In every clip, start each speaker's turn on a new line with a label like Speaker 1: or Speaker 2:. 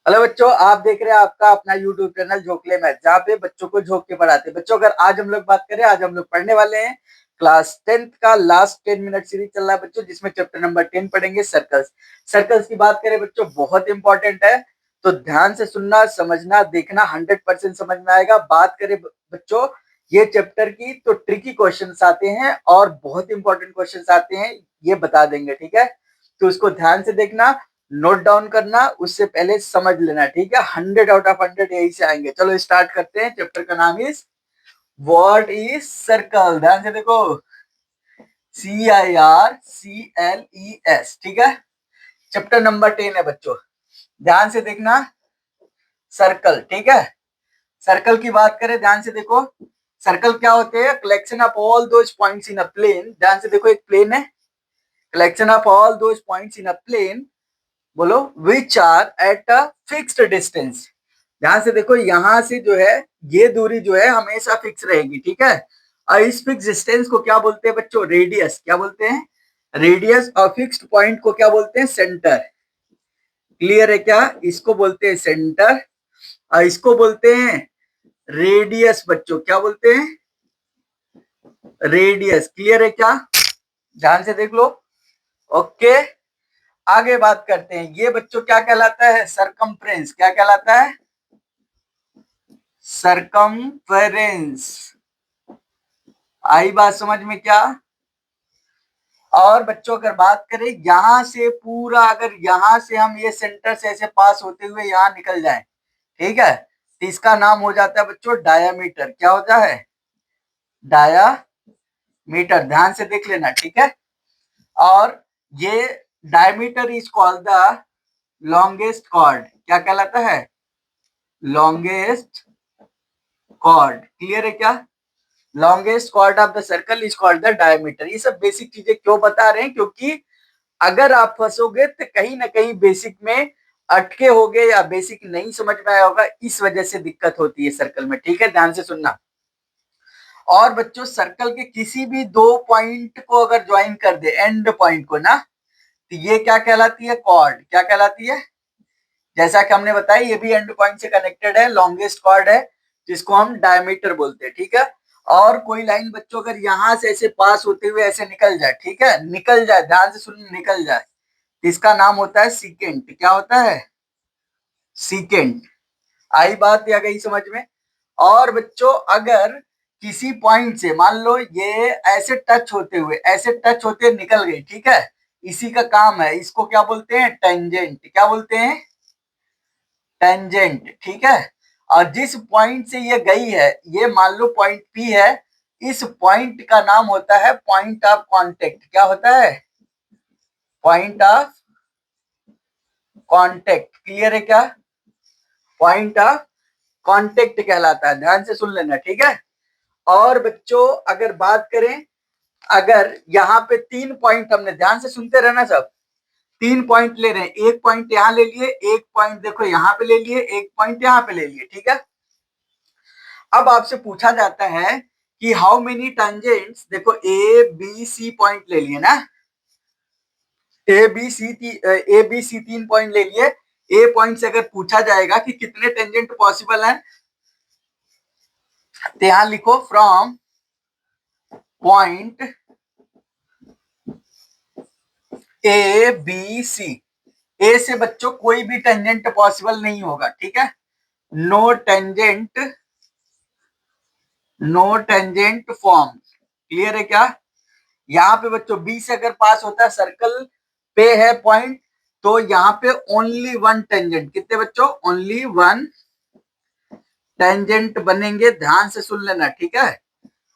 Speaker 1: Hello बच्चों, आप देख रहे हैं आपका अपना यूट्यूब चैनल झोंकले मैथ, जहाँ पे बच्चों को झोंक के पढ़ाते हैं। बच्चों, अगर आज हम लोग बात करें, आज हम लोग पढ़ने वाले हैं क्लास 10th का लास्ट 10 मिनट सीरीज चल रहा है बच्चों, जिसमें चैप्टर नंबर 10 पढ़ेंगे सर्कल्स। सर्कल्स की बात करें बच्चों, बहुत इंपॉर्टेंट है, तो ध्यान से सुनना, समझना, देखना, 100% समझ में आएगा। बात करें बच्चों ये चैप्टर की, तो ट्रिकी क्वेश्चन आते हैं और बहुत इंपॉर्टेंट क्वेश्चन आते हैं, ये बता देंगे। ठीक है, तो उसको ध्यान से देखना, नोट डाउन करना, उससे पहले समझ लेना। ठीक है, 100 आउट ऑफ 100 यही से आएंगे। चलो स्टार्ट करते हैं। चैप्टर का नाम इज व्हाट इज सर्कल। ध्यान से देखो, CIRCLES। ठीक है, चैप्टर नंबर 10 है बच्चों, ध्यान से देखना। सर्कल, ठीक है, सर्कल की बात करें, ध्यान से देखो। सर्कल क्या होते हैं? Collection of all those points in a plane. ध्यान से देखो, एक प्लेन है, collection of all those points in a plane, बोलो, which are at a fixed distance. ध्यान से देखो, यहां से जो है ये दूरी जो है हमेशा फिक्स रहेगी। ठीक है, और इस फिक्स डिस्टेंस को क्या बोलते हैं बच्चों? रेडियस। क्या बोलते हैं? रेडियस। और फिक्स्ड पॉइंट को क्या बोलते हैं? सेंटर। क्लियर है क्या? इसको बोलते हैं सेंटर और इसको बोलते हैं रेडियस। बच्चों क्या बोलते हैं? रेडियस। क्लियर है क्या? ध्यान से देख लो। ओके, आगे बात करते हैं। ये बच्चों क्या कहलाता है? सरकमफ्रेंस। क्या कहलाता है? सरकमफेरेंस। आई बात समझ में क्या? और बच्चों अगर बात करें यहां से पूरा, अगर यहां से हम ये सेंटर से ऐसे पास होते हुए यहां निकल जाए, ठीक है, तो इसका नाम हो जाता है बच्चों डायामीटर। क्या होता है? डायामीटर। ध्यान से देख लेना, ठीक है। और ये diameter is called the longest chord. क्या कहलाता है? Longest chord. क्लियर है क्या? Longest chord of the circle is called the diameter. ये सब बेसिक चीजें क्यों बता रहे हैं? क्योंकि अगर आप फंसोगे तो कहीं ना कहीं बेसिक में अटके होगे या बेसिक नहीं समझ में आया होगा, इस वजह से दिक्कत होती है सर्कल में। ठीक है, ध्यान से सुनना। और बच्चों सर्कल के किसी भी दो पॉइंट को अगर ज्वाइन कर दे, एंड पॉइंट को ना, तो ये क्या कहलाती है? कॉर्ड। क्या कहलाती है? जैसा कि हमने बताया, ये भी एंड पॉइंट से कनेक्टेड है, लॉन्गेस्ट कॉर्ड है, जिसको हम डायमीटर बोलते हैं। ठीक है, और कोई लाइन बच्चों अगर यहां से ऐसे पास होते हुए ऐसे निकल जाए, ठीक है, निकल जाए, ध्यान से सुन, निकल जाए, इसका नाम होता है सीकेंट। क्या होता है? सीकेंट। आई बात या गई समझ में? और बच्चों अगर किसी पॉइंट से मान लो ये ऐसे टच होते हुए, ऐसे टच होते निकल गई, ठीक है, इसी का काम है, इसको क्या बोलते हैं? टेंजेंट। क्या बोलते हैं? टेंजेंट। ठीक है, और जिस पॉइंट से ये गई है, ये मान लो पॉइंट पी है, इस पॉइंट का नाम होता है पॉइंट ऑफ कांटेक्ट। क्या होता है? Point of contact. क्लियर है क्या? पॉइंट ऑफ कांटेक्ट कहलाता है। ध्यान से सुन लेना, ठीक है। और बच्चों अगर बात करें, अगर यहाँ पे 3 पॉइंट, हमने ध्यान से सुनते रहना सब, 3 पॉइंट ले रहे हैं, एक पॉइंट यहाँ ले लिए, एक पॉइंट देखो यहाँ पे ले लिए, एक पॉइंट यहाँ पे ले लिए, ठीक है। अब आपसे पूछा जाता है कि हाउ मेनी टेंजेंट्स, देखो ए बी सी पॉइंट ले लिए ना, ए बी सी 3 पॉइंट ले लिए। ए पॉइंट से अगर पूछा जाएगा कि कितने टेंजेंट पॉसिबल हैं, तो यहां लिखो from point A B C. A से बच्चों कोई भी टेंजेंट पॉसिबल नहीं होगा, ठीक है। No tangent, no tangent form. Clear है क्या? यहाँ पे बच्चों बी से अगर पास होता है, सर्कल पे है पॉइंट, तो यहाँ पे ओनली वन टेंजेंट। कितने बच्चों? ओनली वन टेंजेंट बनेंगे। ध्यान से सुन लेना, ठीक है।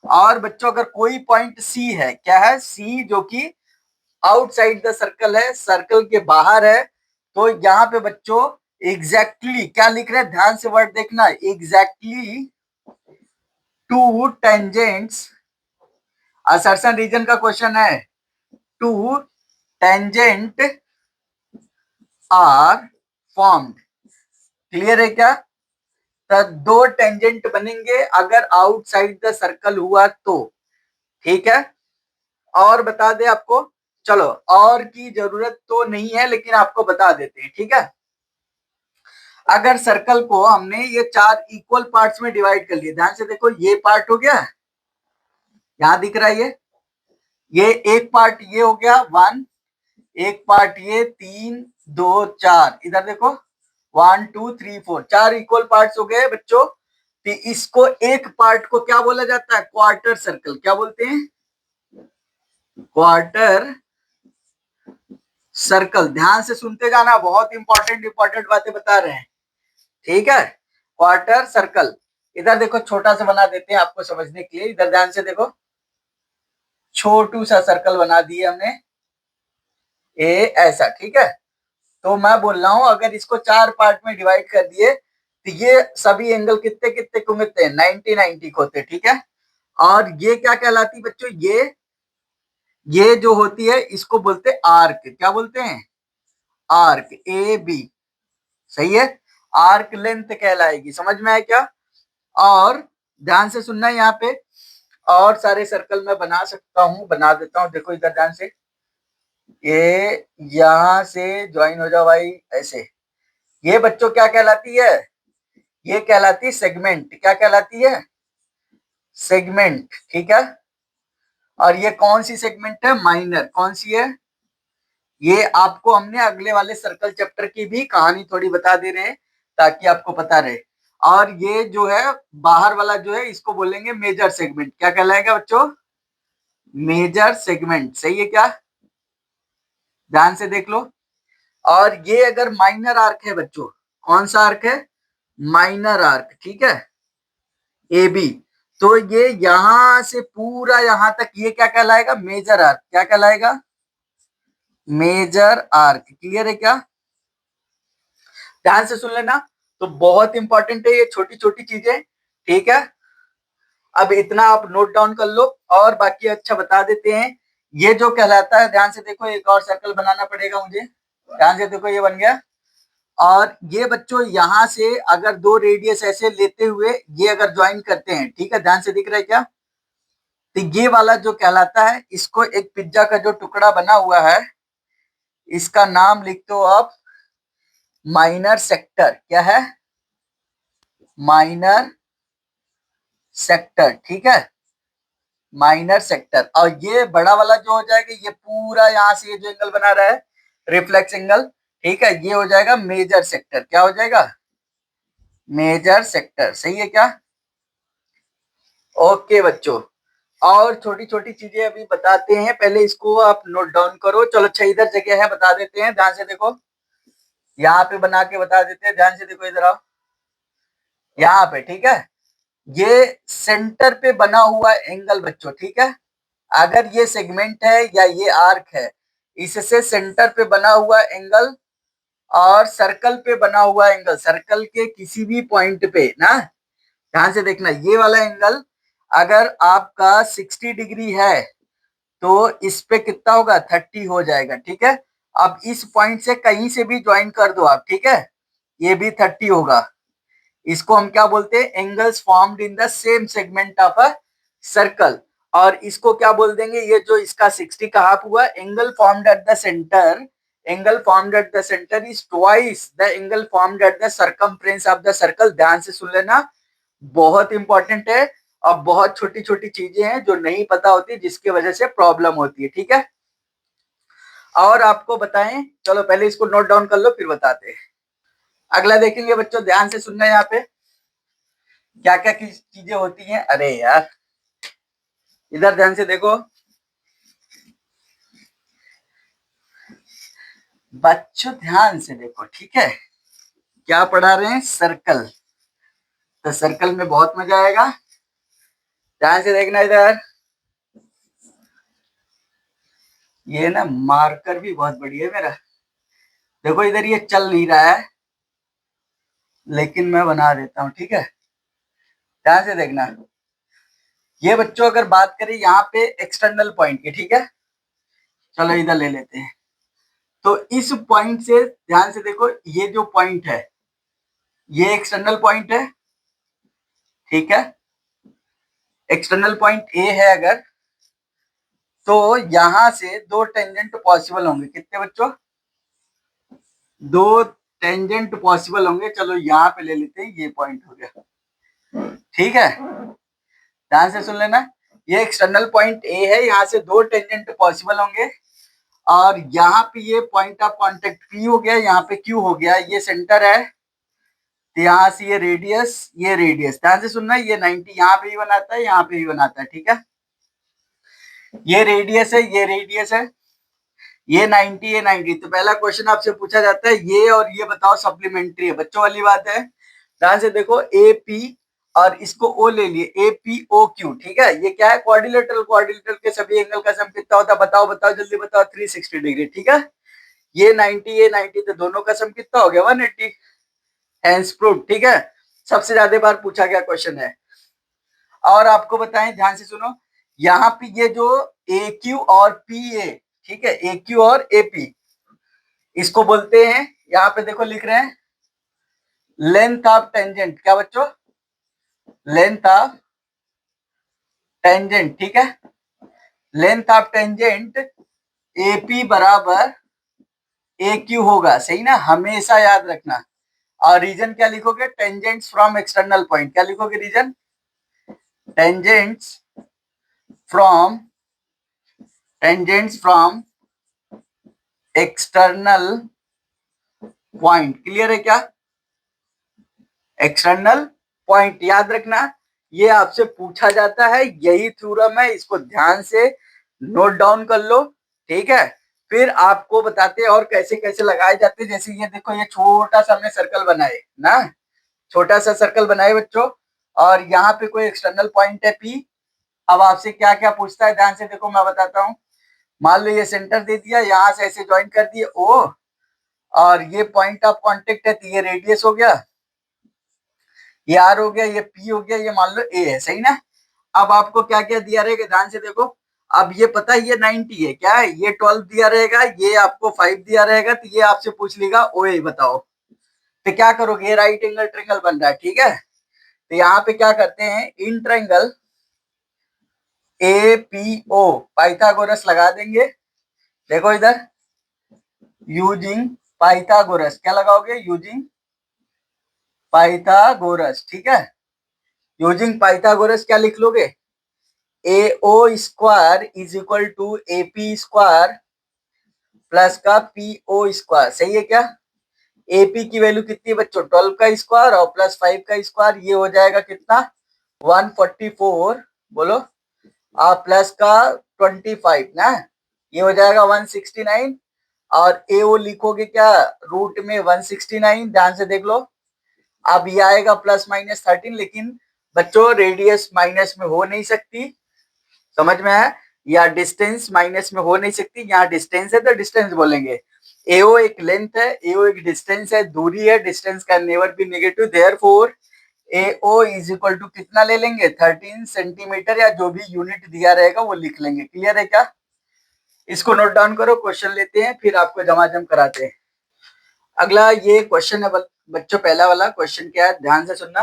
Speaker 1: और बच्चों अगर कोई पॉइंट सी है, क्या है? सी, जो कि आउटसाइड द सर्कल है, सर्कल के बाहर है, तो यहाँ पे बच्चों एग्जैक्टली क्या लिख रहे हैं? ध्यान से वर्ड देखना, exactly two tangents, assertion reason का क्वेश्चन है, two tangent are formed. Clear है क्या? तो दो टेंजेंट बनेंगे अगर आउटसाइड द सर्कल हुआ तो, ठीक है। और बता दे आपको, चलो और की जरूरत तो नहीं है, लेकिन आपको बता देते हैं, ठीक है। अगर सर्कल को हमने ये 4 इक्वल पार्ट्स में डिवाइड कर लिया, ध्यान से देखो, ये पार्ट हो गया, यहां दिख रहा है ये एक पार्ट ये हो गया 1, एक पार्ट ये 3 2 4, इधर देखो 1 2 3 4, 4 इक्वल पार्ट्स हो गए बच्चों। तो इसको एक पार्ट को क्या बोला जाता है? Quarter circle. क्या बोलते हैं? Quarter circle. ध्यान से सुनते जाना, बहुत इंपॉर्टेंट बातें बता रहे हैं, ठीक है। Quarter circle. इधर देखो छोटा सा बना देते हैं आपको समझने के लिए, इधर ध्यान से देखो, छोटू सा सर्कल बना दिए हमने, ए ऐसा, ठीक है। तो मैं बोल रहा हूं अगर इसको 4 पार्ट में डिवाइड कर दिए तो ये सभी एंगल कितने कितने को मिलते हैं? 90 90 को होते हैं, ठीक है। और ये क्या कहलाती बच्चों? ये जो होती है इसको बोलते हैं आर्क। क्या बोलते हैं? आर्क, ए बी, सही है। आर्क लेंथ कहलाएगी, समझ में आया क्या? और ध्यान से सुनना यहाँ पे, और सारे सर्कल मैं बना सकता हूँ, बना देता हूँ। देखो इधर ध्यान से, ये यहां से ज्वाइन हो जाओ भाई, ऐसे। ये बच्चों क्या कहलाती है? ये कहलाती है सेगमेंट। क्या कहलाती है? सेगमेंट, ठीक है। और ये कौन सी सेगमेंट है? माइनर। कौन सी है? ये आपको हमने अगले वाले सर्कल चैप्टर की भी कहानी थोड़ी बता दे रहे हैं ताकि आपको पता रहे। और ये जो है बाहर वाला जो है इसको बोलेंगे मेजर सेगमेंट। क्या कहलाएगा बच्चों? मेजर सेगमेंट, सही है क्या? ध्यान से देख लो। और ये अगर माइनर आर्क है बच्चों, कौन सा आर्क है? माइनर आर्क, ठीक है, ए बी। तो ये यहां से पूरा यहां तक ये क्या कहलाएगा? Major arc. क्या कहलाएगा? Major arc. क्लियर है क्या? ध्यान से सुन लेना, तो बहुत इंपॉर्टेंट है ये छोटी छोटी चीजें, ठीक है। अब इतना आप नोट डाउन कर लो, और बाकी अच्छा बता देते हैं। ये जो कहलाता है, ध्यान से देखो, एक और सर्कल बनाना पड़ेगा मुझे। ध्यान से देखो, ये बन गया। और ये बच्चों यहां से अगर दो रेडियस ऐसे लेते हुए ये अगर ज्वाइन करते हैं, ठीक है, ध्यान से दिख रहा है क्या? तो ये वाला जो कहलाता है, इसको एक पिज्जा का जो टुकड़ा बना हुआ है इसका नाम लिख दो आप माइनर सेक्टर। क्या है? माइनर सेक्टर, ठीक है, माइनर सेक्टर। और ये बड़ा वाला जो हो जाएगा, ये पूरा यहां से ये जो एंगल बना रहा है रिफ्लेक्स एंगल, ठीक है, ये हो जाएगा मेजर सेक्टर। क्या हो जाएगा? मेजर सेक्टर, सही है क्या? ओके बच्चों, और छोटी छोटी चीजें अभी बताते हैं, पहले इसको आप नोट डाउन करो। चलो अच्छा, इधर जगह है, बता देते हैं, ध्यान से देखो, यहाँ पे बना के बता देते हैं। ध्यान से देखो, इधर आओ, यहाँ पे, ठीक है। ये सेंटर पे बना हुआ एंगल बच्चों, ठीक है। अगर ये सेगमेंट है या ये आर्क है, इससे सेंटर पे बना हुआ एंगल और सर्कल पे बना हुआ एंगल, सर्कल के किसी भी पॉइंट पे ना, ध्यान से देखना, ये वाला एंगल अगर आपका 60 डिग्री है तो इस पे कितना होगा? 30 हो जाएगा, ठीक है। अब इस पॉइंट से कहीं से भी ज्वाइन कर दो आप, ठीक है, ये भी 30 होगा। इसको हम क्या बोलते हैं? Angles formed in the same segment of a circle. और इसको क्या बोल देंगे? ये जो इसका 60 का हाफ हुआ, angle formed at the centre, angle formed at the centre is twice the angle formed at the circumference of the circle. ध्यान से सुन लेना, बहुत इंपॉर्टेंट है। और बहुत छोटी छोटी चीजें हैं जो नहीं पता होती, जिसकी वजह से प्रॉब्लम होती है, ठीक है। और आपको बताएं, चलो पहले इसको नोट डाउन कर लो फिर बताते हैं। अगला देखेंगे बच्चों, ध्यान से सुनना, यहाँ पे क्या क्या चीजें होती हैं। अरे यार, इधर ध्यान से देखो बच्चों, ध्यान से देखो, ठीक है। क्या पढ़ा रहे हैं? सर्कल। तो सर्कल में बहुत मजा आएगा, ध्यान से देखना इधर। ये ना मार्कर भी बहुत बढ़िया है मेरा, देखो इधर ये चल नहीं रहा है लेकिन मैं बना देता हूँ, ठीक है, ध्यान से देखना। ये बच्चों अगर बात करें यहाँ पे एक्सटर्नल पॉइंट की, ठीक है, चलो इधर ले लेते हैं। तो इस पॉइंट से ध्यान से देखो, ये जो पॉइंट है ये एक्सटर्नल पॉइंट है, ठीक है। एक्सटर्नल पॉइंट ए है अगर, तो यहां से दो टेंजेंट पॉसिबल होंगे। कितने बच्चों? दो टेंजेंट पॉसिबल होंगे, चलो यहाँ पे ले लेते हैं, ये पॉइंट हो गया, ठीक है, ध्यान से सुन लेना। ये एक्सटर्नल पॉइंट ए है, यहाँ से दो टेंजेंट पॉसिबल होंगे, और यहाँ पे ये पॉइंट ऑफ कांटेक्ट पी हो गया, यहाँ पे क्यू हो गया, ये सेंटर है, तो यहाँ से ये रेडियस ध्यान से सुनना, ये 90 यहाँ पे भी बनाता है, यहाँ पे भी बनाता है, ठीक है, ये रेडियस है, ये रेडियस है, ये 90, ये 90। तो पहला क्वेश्चन आपसे पूछा जाता है ये और ये बताओ सप्लीमेंट्री है, बच्चों वाली बात है, ध्यान से देखो, ए पी और इसको ओ ले लिए, ए पी ओ क्यू, ठीक है, ये क्या है, क्वाड्रिलेटरल, क्वाड्रिलेटरल के सभी एंगल का सम कितना होता है, बताओ बताओ जल्दी बताओ, 360 डिग्री, ठीक है, ये 90, ये 90, तो दोनों का सम कितना हो गया, 180, हेंस प्रूव, ठीक है, सबसे ज्यादा बार पूछा गया क्वेश्चन है। और आपको बताएं, ध्यान से सुनो, यहाँ पे ये जो ए क्यू और पी ए, ठीक है, ए क्यू और ए पी, इसको बोलते हैं, यहाँ पे देखो लिख रहे हैं, लेंथ ऑफ टेंजेंट, क्या बच्चों, लेंथ ऑफ टेंजेंट, ठीक है, लेंथ ऑफ टेंजेंट एपी बराबर ए क्यू होगा, सही ना, हमेशा याद रखना। और रीजन क्या लिखोगे, टेंजेंट्स फ्रॉम एक्सटर्नल पॉइंट, क्या लिखोगे reason, tangents from external point, clear है क्या, एक्सटर्नल पॉइंट याद रखना, ये आपसे पूछा जाता है, यही थ्योरम है, इसको ध्यान से नोट डाउन कर लो, ठीक है, फिर आपको बताते हैं और कैसे कैसे लगाए जाते हैं, जैसे ये देखो, ये छोटा सा हमने सर्कल बनाए ना, छोटा सा सर्कल बनाए बच्चों, और यहाँ पे कोई एक्सटर्नल पॉइंट है पी, अब आपसे क्या क्या पूछता है, ध्यान से देखो, मैं बताता हूँ, मान लो ये सेंटर दे दिया, यहाँ से ऐसे ज्वाइन कर दिए ओ, और ये पॉइंट ऑफ कांटेक्ट है, तो ये रेडियस हो गया, ये आर हो गया, ये पी हो गया, ये मान लो ए है, सही ना। अब आपको क्या क्या दिया रहेगा, ध्यान से देखो, अब ये पता है ये 90 है, क्या है, ये 12 दिया रहेगा, ये आपको 5 दिया रहेगा, तो ये आपसे पूछ लेगा ओ ए बताओ, तो क्या करोगे, ये राइट एंगल ट्रायंगल बन रहा है, ठीक है, तो यहाँ पे क्या करते हैं, in triangle A P O Pythagoras लगा देंगे, देखो इधर, यूजिंग पाइथागोरस, क्या लगाओगे, यूजिंग पाइथागोरस, ठीक है, यूजिंग पाइथागोरस क्या लिख लोगे, A O square is equal to A P square plus का पी ओ स्क्वायर, सही है क्या, एपी की वैल्यू कितनी है बच्चों, 12 का स्क्वायर और प्लस 5 का स्क्वायर, ये हो जाएगा कितना, 144, बोलो, और प्लस का 25 ना, ये हो जाएगा 169, और ए ओ लिखोगे क्या, रूट में 169, ध्यान से देख लो, अब ये आएगा प्लस माइनस 13, लेकिन बच्चों रेडियस माइनस में हो नहीं सकती, समझ में है, या डिस्टेंस माइनस में हो नहीं सकती, यहाँ डिस्टेंस है तो डिस्टेंस बोलेंगे, एओ एक लेंथ है, एओ एक डिस्टेंस है, दूरी है, डिस्टेंस का never be negative, therefore AO is equal to कितना ले लेंगे, 13 सेंटीमीटर, या जो भी यूनिट दिया रहेगा वो लिख लेंगे, क्लियर है क्या, इसको नोट डाउन करो, क्वेश्चन लेते हैं, फिर आपको जमाजम कराते हैं। अगला ये क्वेश्चन है बच्चों, पहला वाला क्वेश्चन क्या है, ध्यान से सुनना,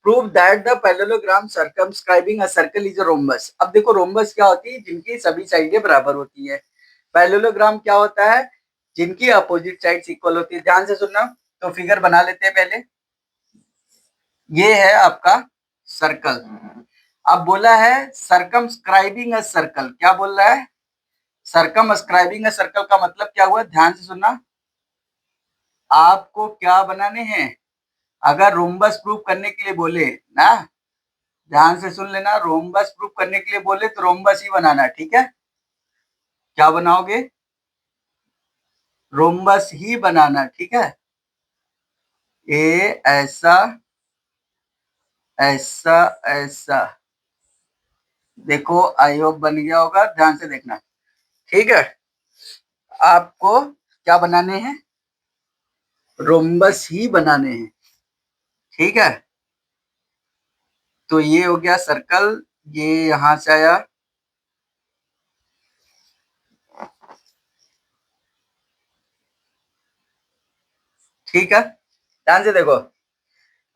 Speaker 1: prove that the parallelogram circumscribing a circle is a rhombus. अब देखो रोम्बस क्या होती है, जिनकी सभी साइडें बराबर होती है, पैरेललोग्राम क्या होता है, जिनकी अपोजिट साइड्स इक्वल होती है, ध्यान से सुनना, तो फिगर बना लेते हैं पहले, ये है आपका सर्कल, अब बोला है सर्कमस्क्राइबिंग अ सर्कल, क्या बोल रहा है, सर्कमस्क्राइबिंग अ सर्कल का मतलब क्या हुआ, ध्यान से सुनना, आपको क्या बनाने हैं, अगर रोम्बस प्रूफ करने के लिए बोले ना, ध्यान से सुन लेना, रोम्बस प्रूफ करने के लिए बोले तो रोम्बस ही बनाना, ठीक है, क्या बनाओगे, रोम्बस ही बनाना, ठीक है, ए ऐसा ऐसा ऐसा, देखो आई होप बन गया होगा, ध्यान से देखना, ठीक है, आपको क्या बनाने हैं, रोम्बस ही बनाने हैं, ठीक है, तो ये हो गया सर्कल, ये यहां से आया, ठीक है, ध्यान से देखो,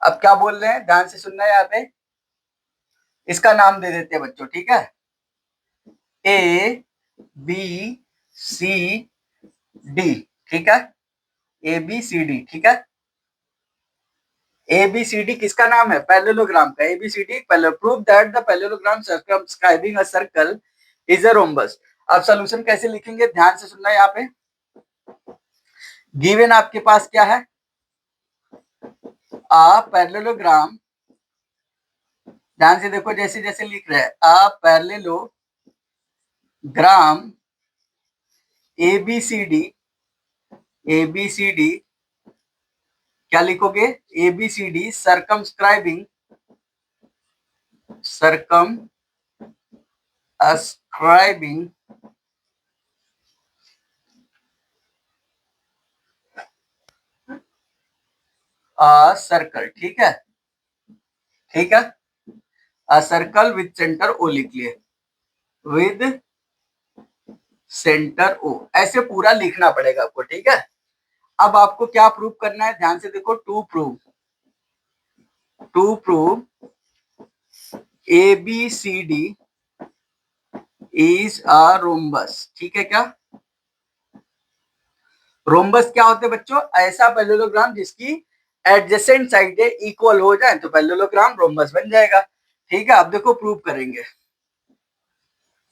Speaker 1: अब क्या बोल रहे हैं, ध्यान से सुनना है, यहाँ पे इसका नाम दे देते हैं बच्चों, ठीक है, ए बी सी डी, ठीक है, ABCD, ठीक है। ABCD किसका नाम है? पैरेललोग्राम का। ABCD prove that the parallelogram circumscribing a circle is a rhombus. अब सॉल्यूशन कैसे लिखेंगे, ध्यान से सुनना। यहाँ पे गिवन आपके पास क्या है, अ पैरेललोग्राम, ध्यान से देखो जैसे जैसे लिख रहे हैं, अ पैरेललोग्राम ABCD, ABCD क्या लिखोगे, ABCD सर्कमस्क्राइबिंग अ सर्कल, ठीक है, ठीक है। A circle with centre O लिख लिए, विद सेंटर O, ऐसे पूरा लिखना पड़ेगा आपको, ठीक है। अब आपको क्या प्रूव करना है, ध्यान से देखो, to prove ABCD is a rhombus, ठीक है। क्या रोम्बस क्या होते हैं बच्चों, ऐसा पैरेललोग्राम जिसकी एडजेसेंट साइडें इक्वल हो जाए तो पैरेललोग्राम रोम्बस बन जाएगा, ठीक है। अब देखो प्रूव करेंगे,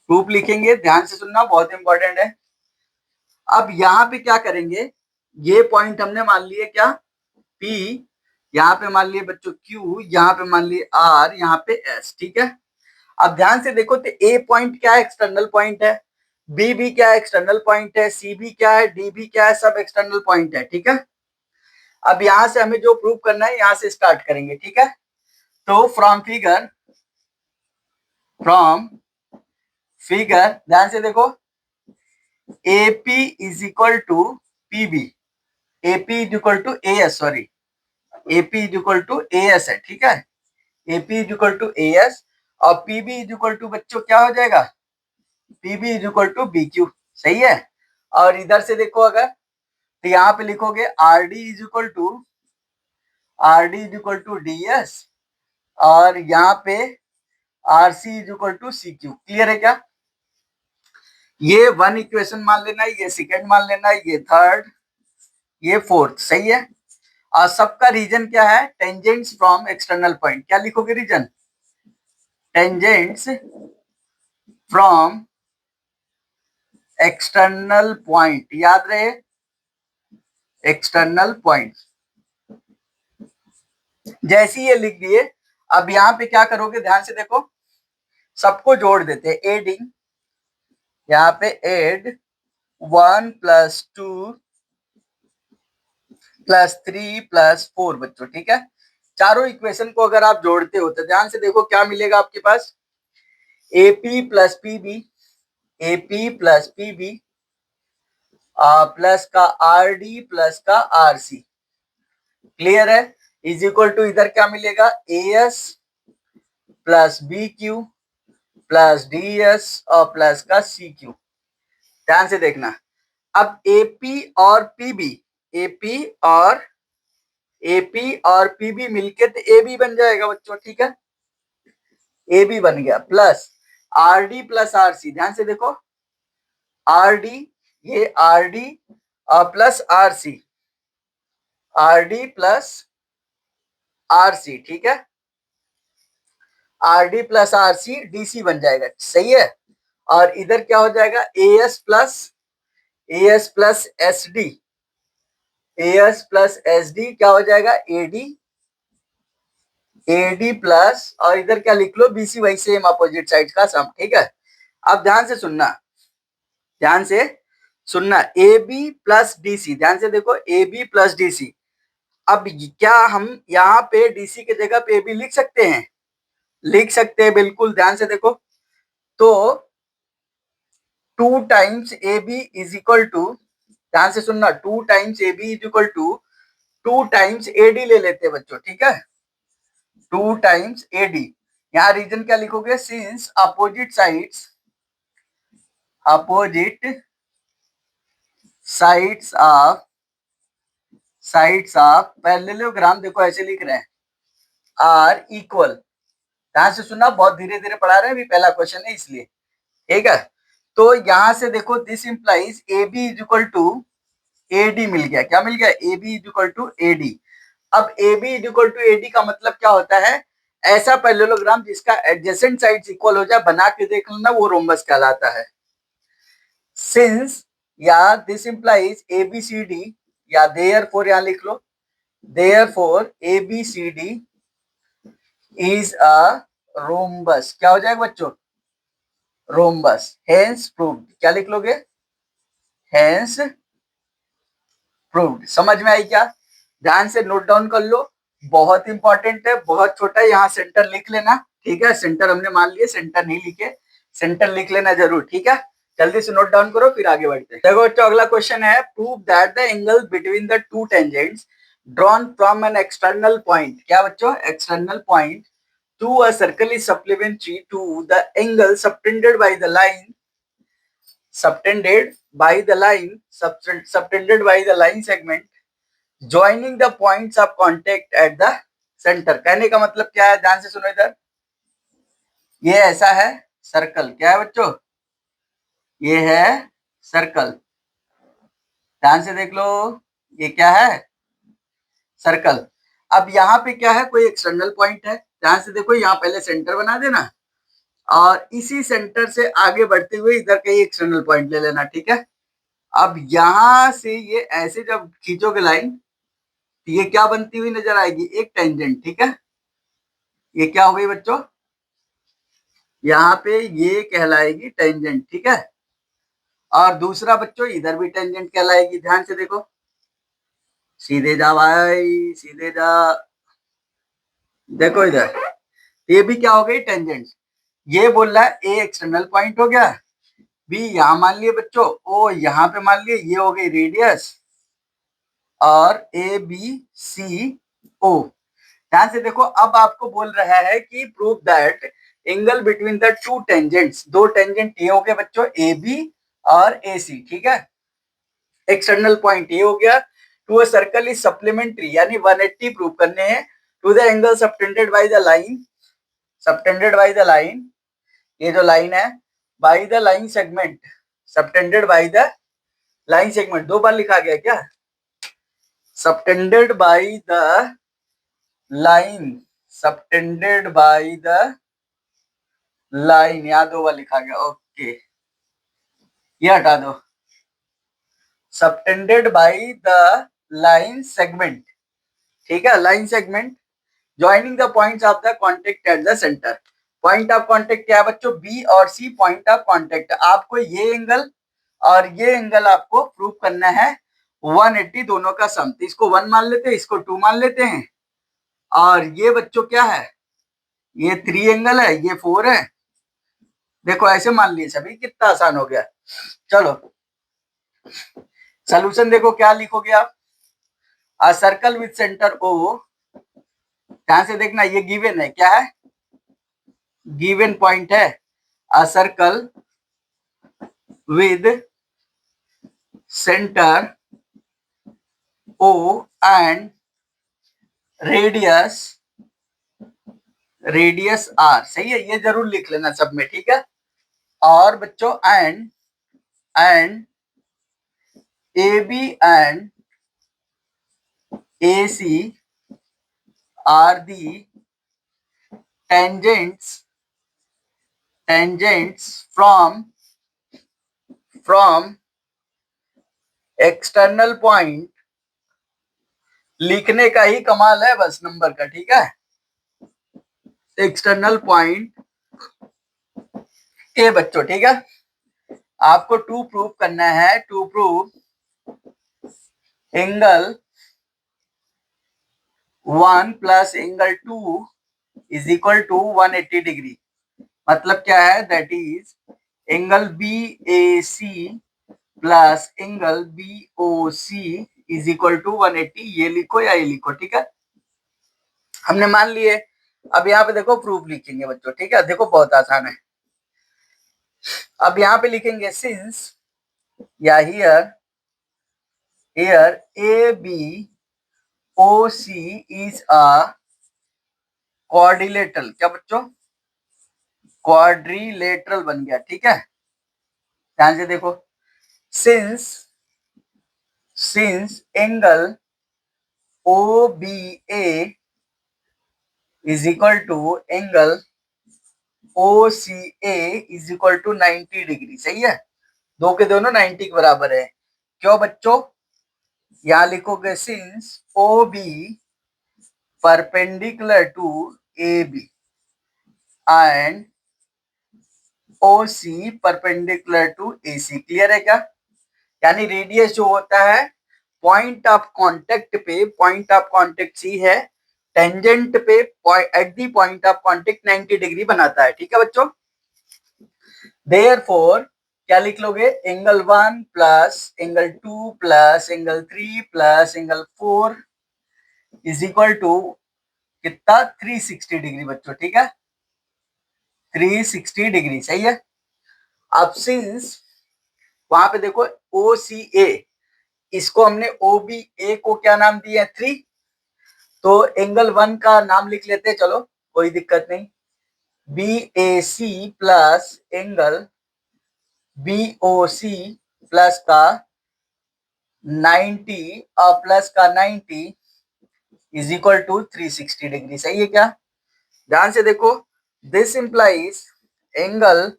Speaker 1: प्रूफ लिखेंगे, ध्यान से सुनना, बहुत इंपॉर्टेंट है। अब यहाँ पे क्या करेंगे, ये पॉइंट हमने मान लिए क्या, P, यहाँ पे मान लिए बच्चों Q, यहाँ पे मान लिए R, यहाँ पे S, ठीक है। अब ध्यान से देखो तो A पॉइंट क्या है, एक्सटर्नल पॉइंट है, B भी क्या है, एक्सटर्नल पॉइंट है, C भी क्या है, D भी क्या है, सब एक्सटर्नल पॉइंट है, ठीक है। अब यहां से हमें जो प्रूव करना है यहां से स्टार्ट करेंगे, ठीक है। तो फ्रॉम फिगर ध्यान से देखो, AP is equal to PB, AP is equal to AS, sorry, AP is equal to AS है, ठीक है। AP is equal to AS और PB इज इक्वल टू बच्चों क्या हो जाएगा, PB is equal to BQ, सही है। और इधर से देखो अगर, तो यहाँ पे लिखोगे RD is equal to DS और यहाँ पे RC is equal to CQ, clear है क्या। ये वन इक्वेशन मान लेना, ये सेकेंड मान लेना, ये थर्ड, ये फोर्थ, सही है। और सबका रीजन क्या है, टेंजेंट्स फ्रॉम एक्सटर्नल पॉइंट, क्या लिखोगे reason, tangents from external point, याद रहे, एक्सटर्नल पॉइंट। जैसे ये लिख दिए, अब यहाँ पे क्या करोगे, ध्यान से देखो, सबको जोड़ देते हैं, एडिंग, यहाँ पे एड 1 + 2 + 3 + 4 बच्चों, ठीक है। चारों इक्वेशन को अगर आप जोड़ते हो तो ध्यान से देखो क्या मिलेगा आपके पास, AP + PB, AP + PB plus का RD प्लस का RC, क्लियर है, इज इक्वल टू इधर क्या मिलेगा, AS plus BQ plus DS और प्लस का CQ, ध्यान से देखना। अब AP और PB, AP और PB मिलके तो AB बन जाएगा बच्चों, ठीक है, AB बन गया, प्लस RD प्लस RC, ध्यान से देखो, RD, ये RD plus RC, RD plus RC, ठीक है, RD प्लस RC DC बन जाएगा, सही है। और इधर क्या हो जाएगा, AS plus SD, AS plus SD क्या हो जाएगा, AD प्लस, और इधर क्या लिख लो, BC, वही सेम अपोजिट साइड का सम, ठीक है। अब ध्यान से सुनना, ध्यान से सुनना, AB प्लस DC, ध्यान से देखो, AB प्लस DC। अब क्या हम यहाँ पे DC की जगह पे AB लिख सकते हैं, लिख सकते हैं, बिल्कुल, ध्यान से देखो, तो 2 times AB is equal to, ध्यान से सुनना, 2 times AB is equal to 2 times AD ले लेते हैं बच्चों, ठीक है, 2 टाइम्स AD। यहाँ रीजन क्या लिखोगे, since opposite sides of parallelogram, देखो ऐसे लिख रहे हैं, आर इक्वल, ध्यान से सुनना, बहुत धीरे धीरे पढ़ा रहे हैं, अभी पहला क्वेश्चन है इसलिए, ठीक है। तो यहां से देखो, this implies AB is equal to AD मिल गया। क्या मिल गया? AB is equal to AD। अब AB is equal to AD का मतलब क्या होता है? ऐसा पैरेललोग्राम जिसका एडजेसेंट साइड्स इक्वल हो जाए, बना के देख लेना, वो रोम्बस कहलाता है। सिंस या दिस इंप्लाइज ABCD, या देयरफॉर यहां लिख लो, therefore ABCD is a rhombus. क्या हो जाएगा बच्चों? रोम्बस। Hence proved. क्या लिख लोगे? Hence proved. समझ में आई क्या? ध्यान से नोट डाउन कर लो, बहुत इंपॉर्टेंट है, बहुत छोटा है। यहाँ सेंटर लिख लेना, ठीक है? सेंटर हमने मान लिए, सेंटर नहीं लिखे, सेंटर लिख लेना जरूर, ठीक है? जल्दी से नोट डाउन करो, फिर आगे बढ़ते हैं। देखो बच्चों, अगला क्वेश्चन है, prove that the angle between the two tangents drawn from an external point. क्या बच्चों? External point to a circle is supplementary to the angle subtended by the line, subtended by the line, subtended by the line segment joining the points of contact at the center। कहने का मतलब क्या है? ध्यान से सुनो इधर। ये ऐसा है सर्कल। क्या है बच्चों? ये है सर्कल। ध्यान से देख लो, ये क्या है? सर्कल। अब यहाँ पे क्या है? कोई एक्सटर्नल पॉइंट है। ध्यान से देखो, यहाँ पहले सेंटर बना देना, और इसी सेंटर से आगे बढ़ते हुए इधर कहीं एक्सटर्नल पॉइंट ले लेना, ठीक है? अब यहां से ये ऐसे जब खींचोगे लाइन, तो ये क्या बनती हुई नजर आएगी? एक टेंजेंट, ठीक है? ये क्या हो गई बच्चों? यहाँ पे ये कहलाएगी टेंजेंट, ठीक है? और दूसरा बच्चों इधर भी टेंजेंट कहलाएगी। ध्यान से देखो, सीधे जा भाई, सीधे जा। देखो इधर, ये भी क्या हो गई? टेंजेंट। ये बोल रहा है ए एक्सटर्नल पॉइंट हो गया, बी यहाँ मान लिए बच्चों, ओ यहाँ पे मान लिए, ये हो गई रेडियस, और ए बी सी ओ। ध्यान से देखो, अब आपको बोल रहा है कि prove that angle between the two tangents, दो टेंजेंट ये हो गए बच्चों, ए बी और ए सी, ठीक है? एक्सटर्नल पॉइंट ये हो गया, to a circle is supplementary, यानी 180 प्रूव करने हैं, to the angle subtended by the line, subtended by the line, ये जो लाइन है, by the line segment, subtended by the line segment. दो बार लिखा गया क्या? Subtended by the line, subtended by the line, यहाँ दो बार लिखा गया, ओके, ये हटा दो। Subtended by the line segment, ठीक है? Line segment joining the points of the contact at the centre. Point of contact क्या है बच्चों? बी और सी पॉइंट ऑफ कॉन्टेक्ट। आपको ये एंगल और ये एंगल आपको प्रूव करना है 180 दोनों का सम। तो इसको 1 मान लेते हैं, इसको 2 मान लेते हैं, और ये बच्चों क्या है? ये 3 एंगल है, ये 4 है। देखो ऐसे मान लिए सभी, कितना आसान हो गया। चलो सोल्यूशन देखो, क्या लिखोगे आप? A circle with centre O, ध्यान से देखना, ये गिवन है। क्या है? गिवन पॉइंट है। A circle with centre O and radius, radius R. सही है, ये जरूर लिख लेना सब में, ठीक है? और बच्चों and A B and A C are the tangents from external point। लिखने का ही कमाल है बस नंबर का, ठीक है? एक्सटर्नल पॉइंट ए बच्चों, ठीक है? आपको टू प्रूव करना है, to prove angle 1 plus angle 2 is equal to 180 degree. मतलब क्या है? That is angle B A C plus angle B O C is equal to 180। ये लिखो या ये लिखो, ठीक है? हमने मान लिए। अब यहाँ पे देखो प्रूफ लिखेंगे बच्चों, ठीक है? देखो बहुत आसान है। अब यहाँ पे लिखेंगे सिंस, या here A B O C is a quadrilateral. क्या बच्चों? क्वाड्रिलेटरल बन गया, ठीक है? ध्यान से देखो, since since angle OBA is equal to angle OCA is equal to 90 degree. सही है, दो के दोनों 90 के बराबर है। क्यों बच्चों, यहां लिखोगे since OB perpendicular to AB and OC perpendicular to AC। Clear है क्या? यानी रेडियस जो होता है पॉइंट ऑफ कांटेक्ट पे, पॉइंट ऑफ कांटेक्ट सी है, टेंजेंट पे at the point of contact 90 degree बनाता है। ठीक है बच्चों, देयरफॉर क्या लिख लोगे, angle 1 plus angle 2 plus angle 3 plus angle 4 is equal to कितना, 360 डिग्री बच्चों। ठीक है, 360 डिग्री। सही है। अब सिंस वहां पे देखो OCA, इसको हमने OBA को क्या नाम दिया, 3, तो एंगल 1 का नाम लिख लेते हैं, चलो कोई दिक्कत नहीं, BAC plus angle BOC plus का 90 और प्लस का 90 इज इक्वल टू 360 डिग्री। सही है क्या? ध्यान से देखो, this implies angle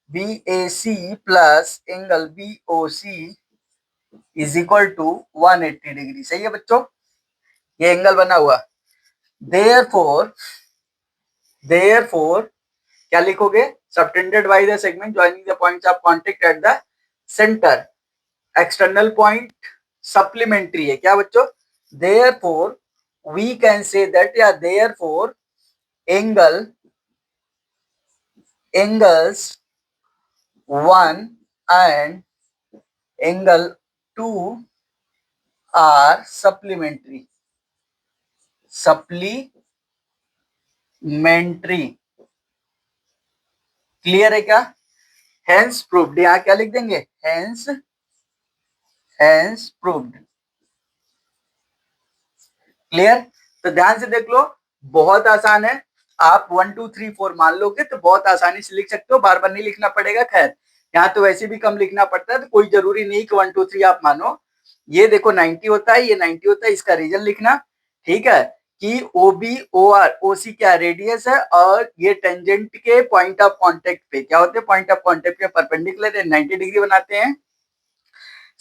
Speaker 1: BAC plus angle BOC is equal to 180 degree. सही है बच्चों, ये एंगल बना हुआ। therefore क्या लिखोगे, subtended by the segment joining the points of contact at the center, external point supplementary है क्या बच्चों? therefore we can say that, या therefore angles 1 and angle 2 are supplementary। Clear है क्या? हेंस प्रूव्ड, यहाँ क्या लिख देंगे, हेंस प्रूव्ड। क्लियर? तो ध्यान से देख लो, बहुत आसान है। आप 1 2 3 4 मान लोगे तो बहुत आसानी से लिख सकते हो, बार बार नहीं लिखना पड़ेगा। खैर यहाँ तो वैसे भी कम लिखना पड़ता है, तो कोई जरूरी नहीं कि 1 2 3 आप मानो। ये देखो 90 होता है, ये 90 होता है, इसका रीजन लिखना। ठीक है, कि OB OR OC क्या रेडियस है, और ये टेंजेंट के पॉइंट ऑफ कांटेक्ट पे क्या होते हैं, पॉइंट ऑफ कांटेक्ट पे परपेंडिकुलर 90 डिग्री बनाते हैं।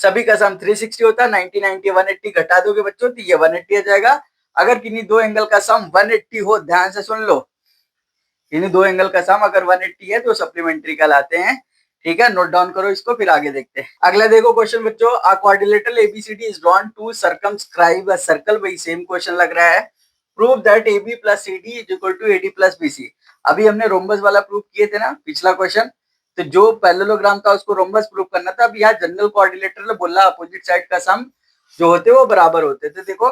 Speaker 1: सभी का सम 360 होता है, 90 90 180 घटा दोगे बच्चों तो ये 180 आ जाएगा। अगर किन्हीं दो एंगल का सम 180 हो, ध्यान से सुन लो, किन्हीं दो एंगल का सम अगर 180 है तो सप्लीमेंट्री कहलाते हैं। ठीक है, नोट डाउन करो इसको, फिर आगे देखते हैं। अगला देखो क्वेश्चन बच्चों, a quadrilateral ABCD is drawn to circumscribe a circle. वही सेम क्वेश्चन लग रहा है। Prove that AB plus CD is equal to AD plus BC। अभी हमने रोम्बस वाला प्रूव किए थे ना पिछला क्वेश्चन, तो जो पैरेललोग्राम था उसको रोम्बस प्रूव करना था। अब यहाँ जनरल क्वाड्रिलेटरल बोला अपोजिट साइड का सम जो होते वो बराबर होते थे। देखो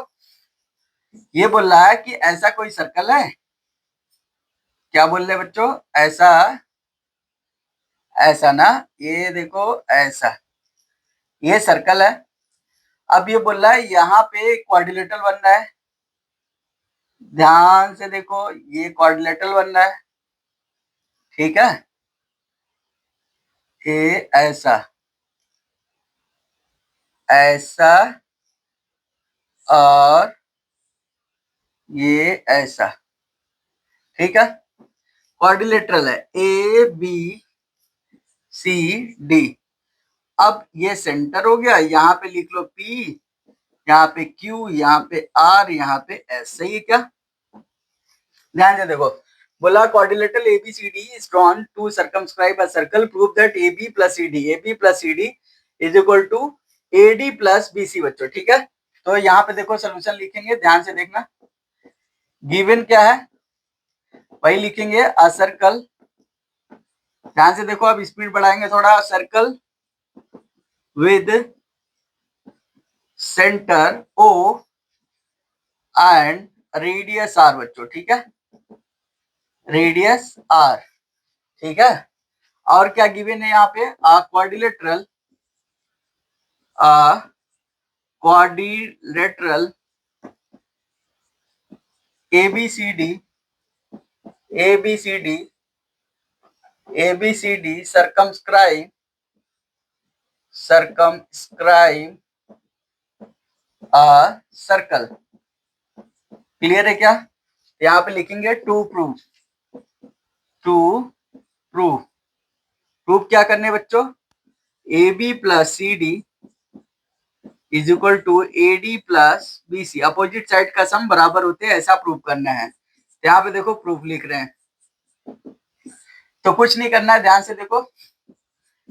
Speaker 1: ये बोल रहा है कि ऐसा कोई सर्कल है, क्या बोल रहे बच्चों, ऐसा ऐसा ना, ये देखो ऐसा, ये सर्कल है। अब ये बोल रहा है यहाँ पे क्वाड्रिलेटरल बन रहा है, ध्यान से देखो ये क्वाड्रिलेटरल बन रहा है। ठीक है, ये ऐसा ऐसा और ये ऐसा। ठीक है, क्वाड्रिलेटरल है ABCD। अब ये सेंटर हो गया, यहाँ पे लिख लो P, यहाँ पे Q, यहाँ पे R, यहाँ पे S। सही है क्या? ध्यान से देखो, बोला quadrilateral ABCD is drawn to circumscribe a circle. Prove that AB plus CD is equal to AD plus BC बच्चों। ठीक है, तो यहाँ पे देखो सोल्यूशन लिखेंगे, ध्यान से देखना। गिवन क्या है वही लिखेंगे, अ सर्कल। ध्यान से देखो, अब स्पीड बढ़ाएंगे थोड़ा। Circle with centre O and radius R बच्चों। ठीक है, रेडियस R। ठीक है, और क्या गिवन है यहाँ पे, quadrilateral ABCD circumscribe circle. Clear है क्या? यहाँ पे लिखेंगे to prove, to prove. Prove क्या करने बच्चों? A B plus C D is equal to A D plus B C, opposite side का सम बराबर होते हैं, ऐसा प्रूव करना है। यहाँ पे देखो प्रूफ लिख रहे हैं, तो कुछ नहीं करना है, ध्यान से देखो।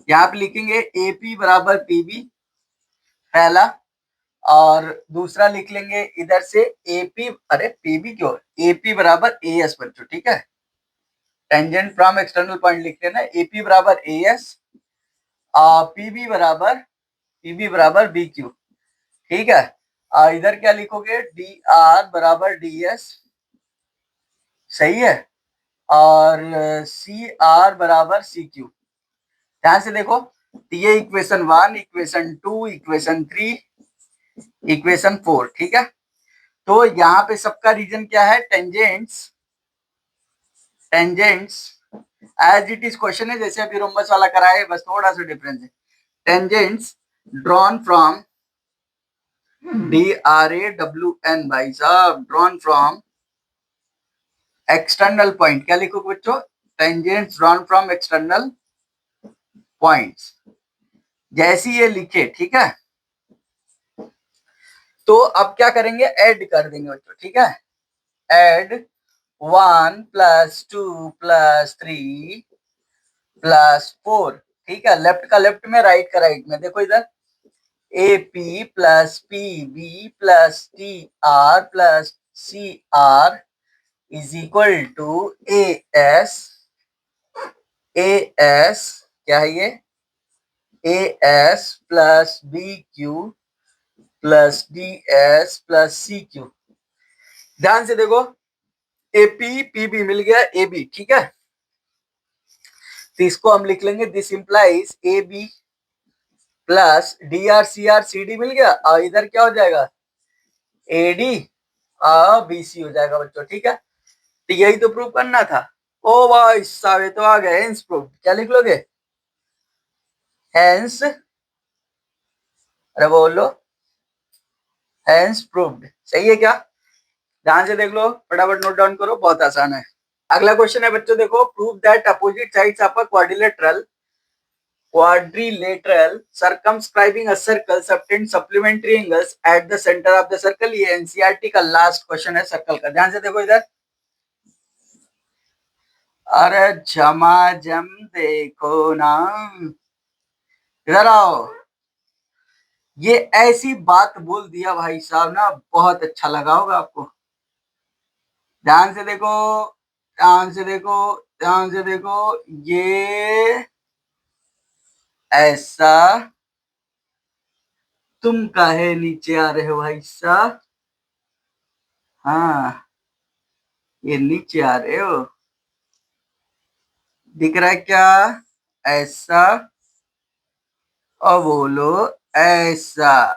Speaker 1: यहाँ पे लिखेंगे ए पी बराबर पी बी पहला, और दूसरा लिख लेंगे इधर से ए पी, अरे पी बी क्यों, ए पी बराबर ए एस बच्चों, ठीक है। टेंजेंट फ्रॉम एक्सटर्नल पॉइंट लिख लेना, ए पी बराबर ए एस, पी बी बराबर बी क्यू, ठीक है। इधर क्या लिखोगे, डी आर बराबर डी एस, सही है, और सी आर बराबर सी क्यू। ध्यान से देखो, ये इक्वेशन 1, इक्वेशन 2, इक्वेशन 3, इक्वेशन 4, ठीक है। तो यहाँ पे सबका रीजन क्या है, tangents, tangents as it is question है, जैसे अभी रोम्बस वाला कराए, बस थोड़ा सा डिफरेंस है। टेंजेंट्स ड्रॉन फ्रॉम DRAWN, भाई साहब, ड्रॉन फ्रॉम एक्सटर्नल पॉइंट। क्या लिखोगे बच्चों, tangents drawn from external points, जैसी ये लिखे, ठीक है। तो अब क्या करेंगे, ऐड कर देंगे बच्चों, ठीक है। ऐड 1 + 2 + 3 + 4, ठीक है। लेफ्ट का लेफ्ट में, राइट का राइट में, देखो इधर A P plus P B plus T R plus C R is equal to A S, A S क्या है ये, A S plus B Q plus D S plus C Q. ध्यान से देखो, ए पी पी बी मिल गया A B, ठीक है। तो इसको हम लिख लेंगे, this implies A B plus D R C R C D मिल गया, और इधर क्या हो जाएगा, ए डी बी सी हो जाएगा बच्चों, ठीक है। तो यही तो प्रूव करना था। ओ भाई साहब, ये तो आ गए, हेंस प्रूव। क्या लिख लोगे, हेंस, अरे बोलो, हेंस प्रूव्ड, सही है क्या? ध्यान से देख लो, फटाफट नोट डाउन करो, बहुत आसान है। अगला क्वेश्चन है बच्चों, देखो, prove that opposite sides of a quadrilateral circumscribing a circle subtend supplementary angles at the center of the circle। ये एनसीईआरटी का लास्ट क्वेश्चन है सर्कल का। ध्यान से देखो इधर, अरे झमाझम देखो ना, इधर आओ। ये ऐसी बात बोल दिया भाई साहब ना, बहुत अच्छा लगा होगा आपको। ध्यान से देखो, ध्यान से देखो, ध्यान से देखो, ये ऐसा, तुम काहे नीचे आ रहे हो भाई साहब, हाँ ये नीचे आ रहे हो, दिख रहा है क्या, ऐसा, और बोलो ऐसा,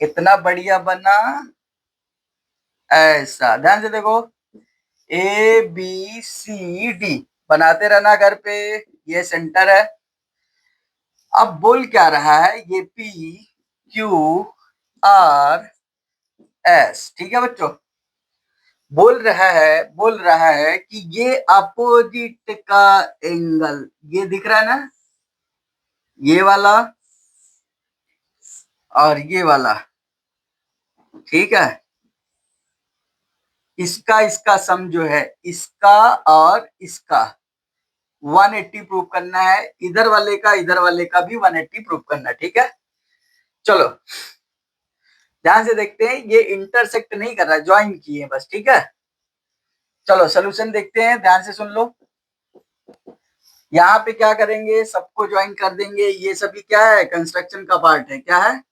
Speaker 1: कितना बढ़िया बना, ऐसा। ध्यान से देखो, ए बी सी डी बनाते रहना घर पे, ये सेंटर है। अब बोल क्या रहा है, ये पी क्यू आर एस, ठीक है बच्चों। बोल रहा है कि ये अपोजिट का एंगल, ये दिख रहा है ना, ये वाला और ये वाला, ठीक है। इसका इसका सम जो है, इसका और इसका 180 प्रूव करना है, इधर वाले का भी 180 प्रूव करना है, ठीक है। चलो ध्यान से देखते हैं, ये इंटरसेक्ट नहीं कर रहा, ज्वाइन किए बस, ठीक है। चलो सोल्यूशन देखते हैं, ध्यान से सुन लो। यहाँ पे क्या करेंगे, सबको ज्वाइन कर देंगे, ये सभी क्या है, कंस्ट्रक्शन का पार्ट है, क्या है,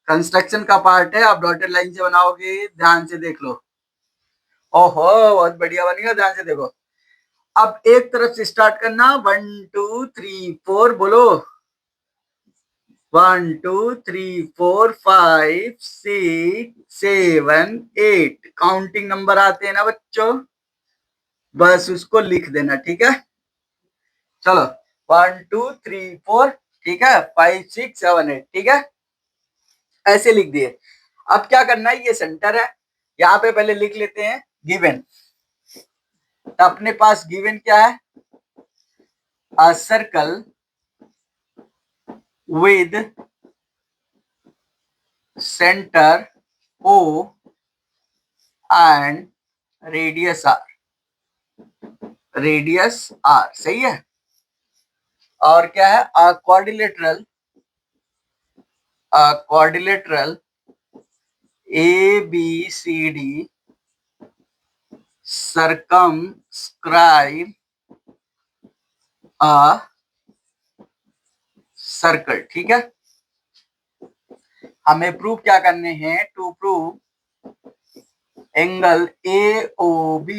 Speaker 1: कंस्ट्रक्शन का पार्ट है। आप डॉटेड लाइन से बनाओगे, ध्यान से देख लो, ओहो बहुत बढ़िया बनेगा, ध्यान से देखो। अब एक तरफ से स्टार्ट करना, 1 2 3 4 बोलो, 1 2 3 4 5 6 7 8 काउंटिंग नंबर आते हैं ना बच्चों, बस उसको लिख देना, ठीक है। चलो 1 2 3 4, ठीक है, 5 6 7 8, ठीक है। ऐसे लिख दिए। अब क्या करना है, ये सेंटर है, यहाँ पे पहले लिख लेते हैं गिवन। तो अपने पास गिवन क्या है, a circle with centre O and radius R, radius R, सही है। और क्या है, quadrilateral ABCD circumscribe a circle, ठीक है। हमें प्रूव क्या करने हैं, to prove angle AOB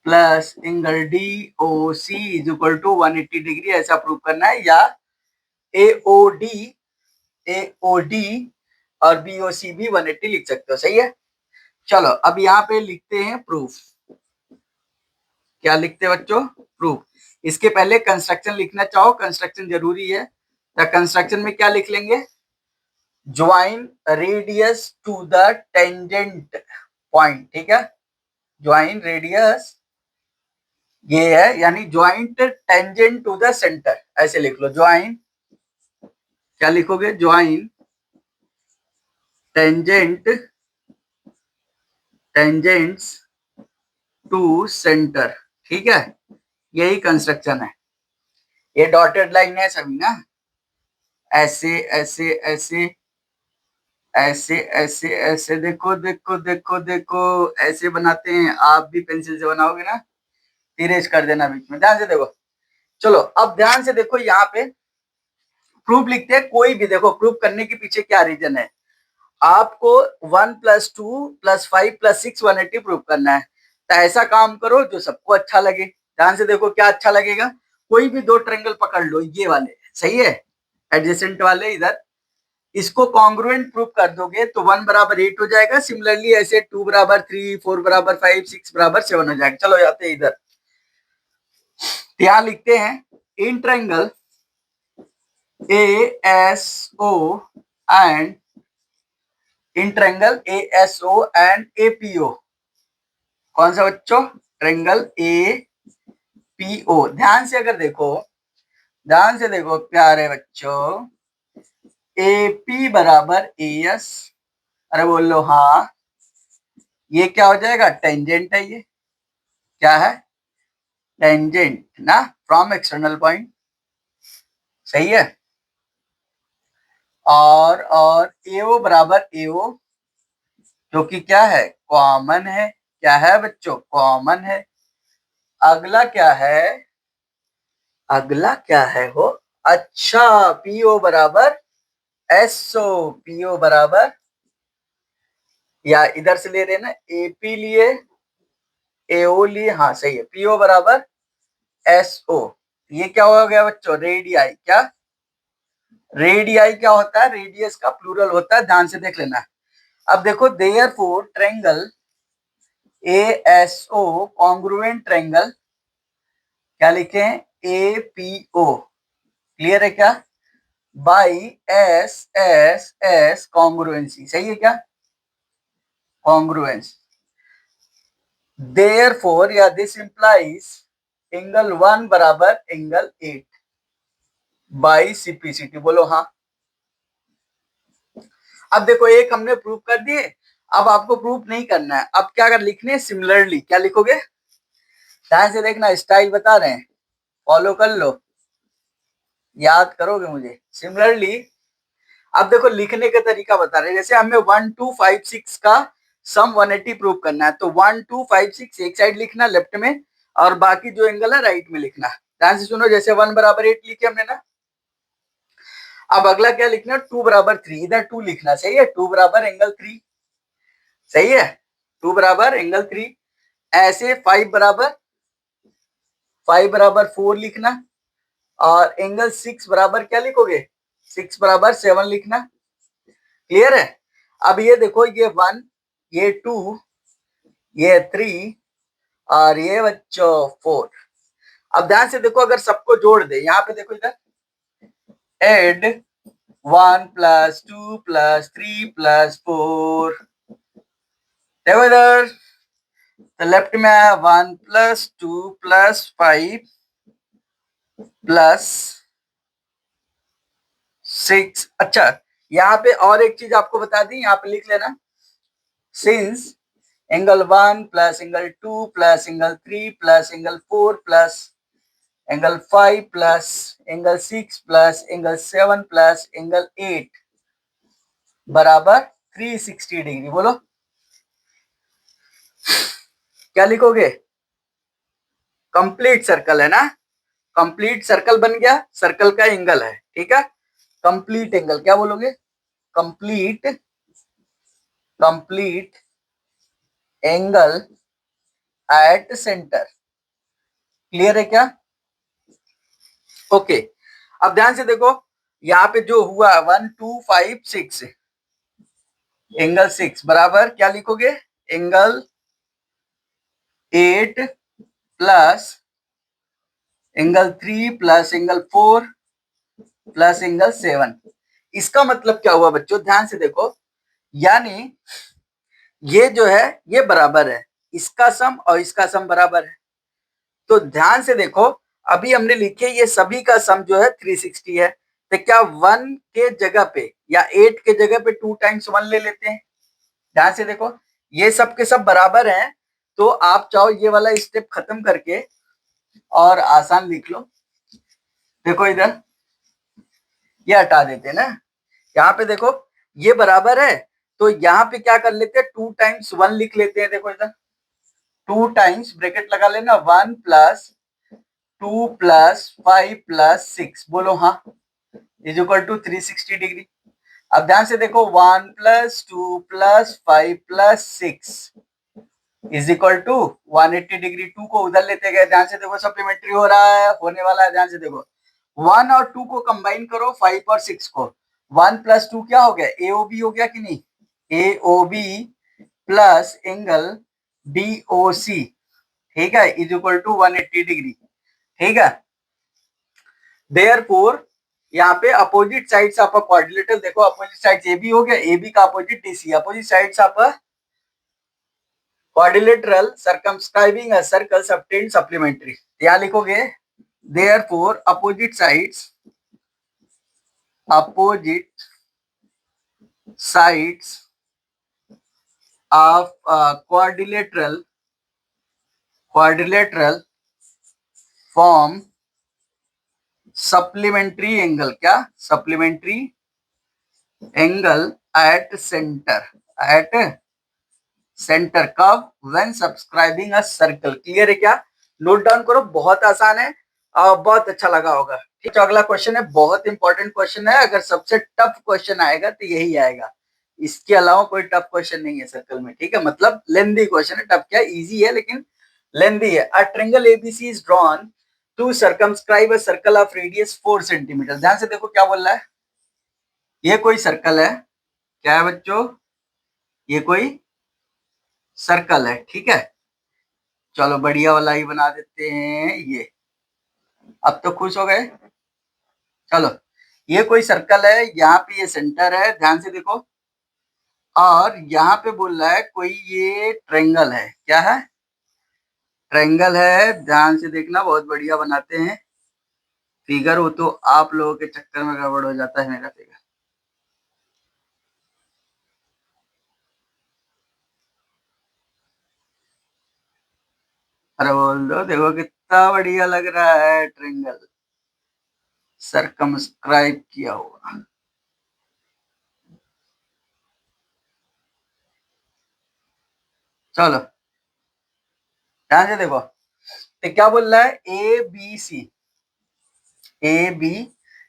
Speaker 1: plus angle DOC is equal to 180 degree, ऐसा प्रूव करना है। या AOD और BOC भी 180 लिख सकते हो, सही है। चलो अब यहाँ पे लिखते हैं प्रूफ। क्या लिखते हैं बच्चों, प्रूफ। इसके पहले कंस्ट्रक्शन लिखना चाहो, कंस्ट्रक्शन जरूरी है। तो कंस्ट्रक्शन में क्या लिख लेंगे, join radius to the tangent point, ठीक है। ज्वाइन रेडियस ये है, यानी joint tangent to the centre, ऐसे लिख लो। ज्वाइन, क्या लिखोगे, ज्वाइन टेंजेंट्स टू सेंटर, ठीक है। यही कंस्ट्रक्शन है। ये डॉटेड लाइन है सभी ना, ऐसे ऐसे ऐसे ऐसे ऐसे ऐसे, देखो देखो देखो देखो, ऐसे बनाते हैं। आप भी पेंसिल से बनाओगे ना, इरेज कर देना बीच में, ध्यान से देखो। चलो अब ध्यान से देखो, यहाँ पे प्रूफ लिखते हैं। कोई भी देखो, प्रूफ करने के पीछे क्या रीजन है, आपको 1 + 2 + 5 + 6 180 प्रूफ करना है। तो ऐसा काम करो जो सबको अच्छा लगे। ध्यान से देखो क्या अच्छा लगेगा, कोई भी दो ट्रायंगल पकड़ लो, ये वाले, सही है, एडजेसेंट वाले इधर। इसको कॉन्ग्रुएंट प्रूफ कर दोगे तो 1 = 8 हो जाएगा। सिमिलरली ऐसे 2 = 3, 4 = 5, 6 = 7 हो जाएगा। चलो जाते हैं इधर, यहाँ लिखते हैं in triangle ASO and in triangle ASO and APO, कौन सा बच्चों, ट्रायंगल APO। ध्यान से अगर देखो, ध्यान से देखो प्यारे बच्चों, AP = AS, अरे बोल लो हाँ, ये क्या हो जाएगा, टेंजेंट है। ये क्या है, टेंजेंट ना, फ्रॉम एक्सटर्नल पॉइंट, सही है। और AO = AO, जो कि क्या है, कॉमन है। क्या है बच्चों, कॉमन है। अगला क्या है, अगला क्या है हो, अच्छा, PO = SO, PO बराबर, या इधर से ले रहे ना, AP लिए AO लिए, हाँ सही है। PO = SO, ये क्या हो गया बच्चों, रेडियाई। क्या, रेडियाई क्या होता है, रेडियस का प्लूरल होता है, ध्यान से देख लेना। अब देखो, therefore triangle ASO congruent triangle, क्या लिखे हैं, APO, क्लियर है क्या, बाई SSS कॉन्ग्रुएंसी, सही है क्या, कॉन्ग्रुएंस। देयरफॉर या this implies angle 1 = angle 8 by CPCT, बोलो हाँ। अब देखो, एक हमने प्रूफ कर दिए, अब आपको प्रूफ नहीं करना है। अब क्या कर लिखने, सिमिलरली, क्या लिखोगे, ध्यान से देखना, स्टाइल बता रहे हैं, फॉलो कर लो, याद करोगे मुझे। सिमिलरली, अब देखो लिखने का तरीका बता रहे हैं। जैसे हमें 1 2 5 6 का सम 180 प्रूव करना है, तो 1 2 5 6 एक साइड लिखना लेफ्ट में, और बाकी जो एंगल है राइट में लिखना। ध्यान से सुनो, जैसे 1 = 8 लिखे हमने ना, अब अगला क्या लिखना, 2 = 3, इधर 2 लिखना, सही है, 2 = एंगल 3, सही है, 2 = एंगल 3। ऐसे 5 = 4 लिखना, और एंगल 6 बराबर क्या लिखोगे, 6 = 7 लिखना, क्लियर है। अब ये देखो, ये 1, ये 2, ये 3, और ये बच्चों 4। अब ध्यान से देखो, अगर सबको जोड़ दे, यहाँ पे देखो इधर, एड 1 plus 2 plus 3 plus 4. देखो इधर तो लेफ्ट में आया 1 plus 2 plus 5 plus 6. अच्छा, यहाँ पे और एक चीज आपको बता दी, यहाँ पे लिख लेना, since angle 1 plus angle 2 plus angle 3 plus angle 4 plus angle 5 plus angle 6 plus angle 7 plus angle 8 बराबर 360 डिग्री। बोलो क्या लिखोगे? कंप्लीट सर्कल है ना, कंप्लीट सर्कल बन गया, सर्कल का एंगल है, ठीक है। कंप्लीट एंगल क्या बोलोगे? Complete complete angle at centre. Clear है क्या? ओके, अब ध्यान से देखो, यहाँ पे जो हुआ 1 2 5 6 एंगल 6 बराबर क्या लिखोगे? Angle 8 plus angle 3 plus angle 4 plus angle 7। इसका मतलब क्या हुआ बच्चों? ध्यान से देखो, यानी ये जो है ये बराबर है, इसका सम और इसका सम बराबर है। तो ध्यान से देखो, अभी हमने लिखे ये सभी का सम जो है 360 है, तो क्या 1 के जगह पे या 8 के जगह पे 2 टाइम्स 1 ले लेते हैं। ध्यान से देखो, ये सब के सब बराबर हैं, तो आप चाहो ये वाला स्टेप खत्म करके और आसान लिख लो। देखो इधर ये हटा देते हैं ना, यहाँ पे देखो ये बराबर है, तो यहाँ पे क्या कर लेते हैं, 2 टाइम्स 1 लिख लेते हैं। देखो इधर 2 टाइम्स ब्रैकेट लगा लेना, 1 प्लस 2 प्लस 5 प्लस 6, बोलो हाँ, इज इक्वल टू 360 डिग्री। अब ध्यान से देखो, 1 plus 2 plus 5 plus 6 is equal to 180 degree. 2 को उधर लेते गए, ध्यान से देखो सप्लीमेंट्री हो रहा है, होने वाला है। ध्यान से देखो, 1 और 2 को कंबाइन करो, 5 और 6 को, 1 प्लस 2 क्या हो गया? एओबी हो गया कि नहीं? एओबी प्लस एंगल बीओसी, ठीक है, इज इक्वल टू 180 डिग्री, ठीक है। देयरफॉर यहाँ पे opposite sides of a quadrilateral, देखो अपोजिट साइड्स एबी हो गया, एबी का opposite DC, opposite sides of a quadrilateral circumscribing a circle obtained supplementary। यहाँ लिखोगे therefore opposite sides of quadrilateral form supplementary angle। क्या? supplementary angle at center कब? When subscribing a circle. Clear है क्या? Note down करो, बहुत आसान है और बहुत अच्छा लगा होगा। ठीक, तो अगला क्वेश्चन है, बहुत इंपॉर्टेंट क्वेश्चन है, अगर सबसे टफ क्वेश्चन आएगा तो यही आएगा, इसके अलावा कोई टफ क्वेश्चन नहीं है सर्कल में, ठीक है। मतलब लेंदी क्वेश्चन है, टफ क्या, इजी है लेकिन लेंदी है। A triangle ABC is drawn to circumscribe a circle of radius 4 centimetre. ध्यान से देखो क्या बोल रहा है, ये कोई सर्कल है, क्या है बच्चों? ये कोई सर्कल है, ठीक है। चलो बढ़िया वाला ही बना देते हैं ये, अब तो खुश हो गए। चलो, ये कोई सर्कल है, यहाँ पे ये सेंटर है, ध्यान से देखो, और यहाँ पे बोल रहा है कोई ये ट्रायंगल है। क्या है? ट्रायंगल है, ध्यान से देखना, बहुत बढ़िया बनाते हैं फिगर, वो तो आप लोगों के चक्कर में गड़बड़ हो जाता है मेरा फिगर। अरे बोल दो, देखो कितना बढ़िया लग रहा है ट्रायंगल, सर्कमस्क्राइब किया हुआ। चलो ध्यान से देखो, तो क्या बोल रहा है, ए बी सी, ए बी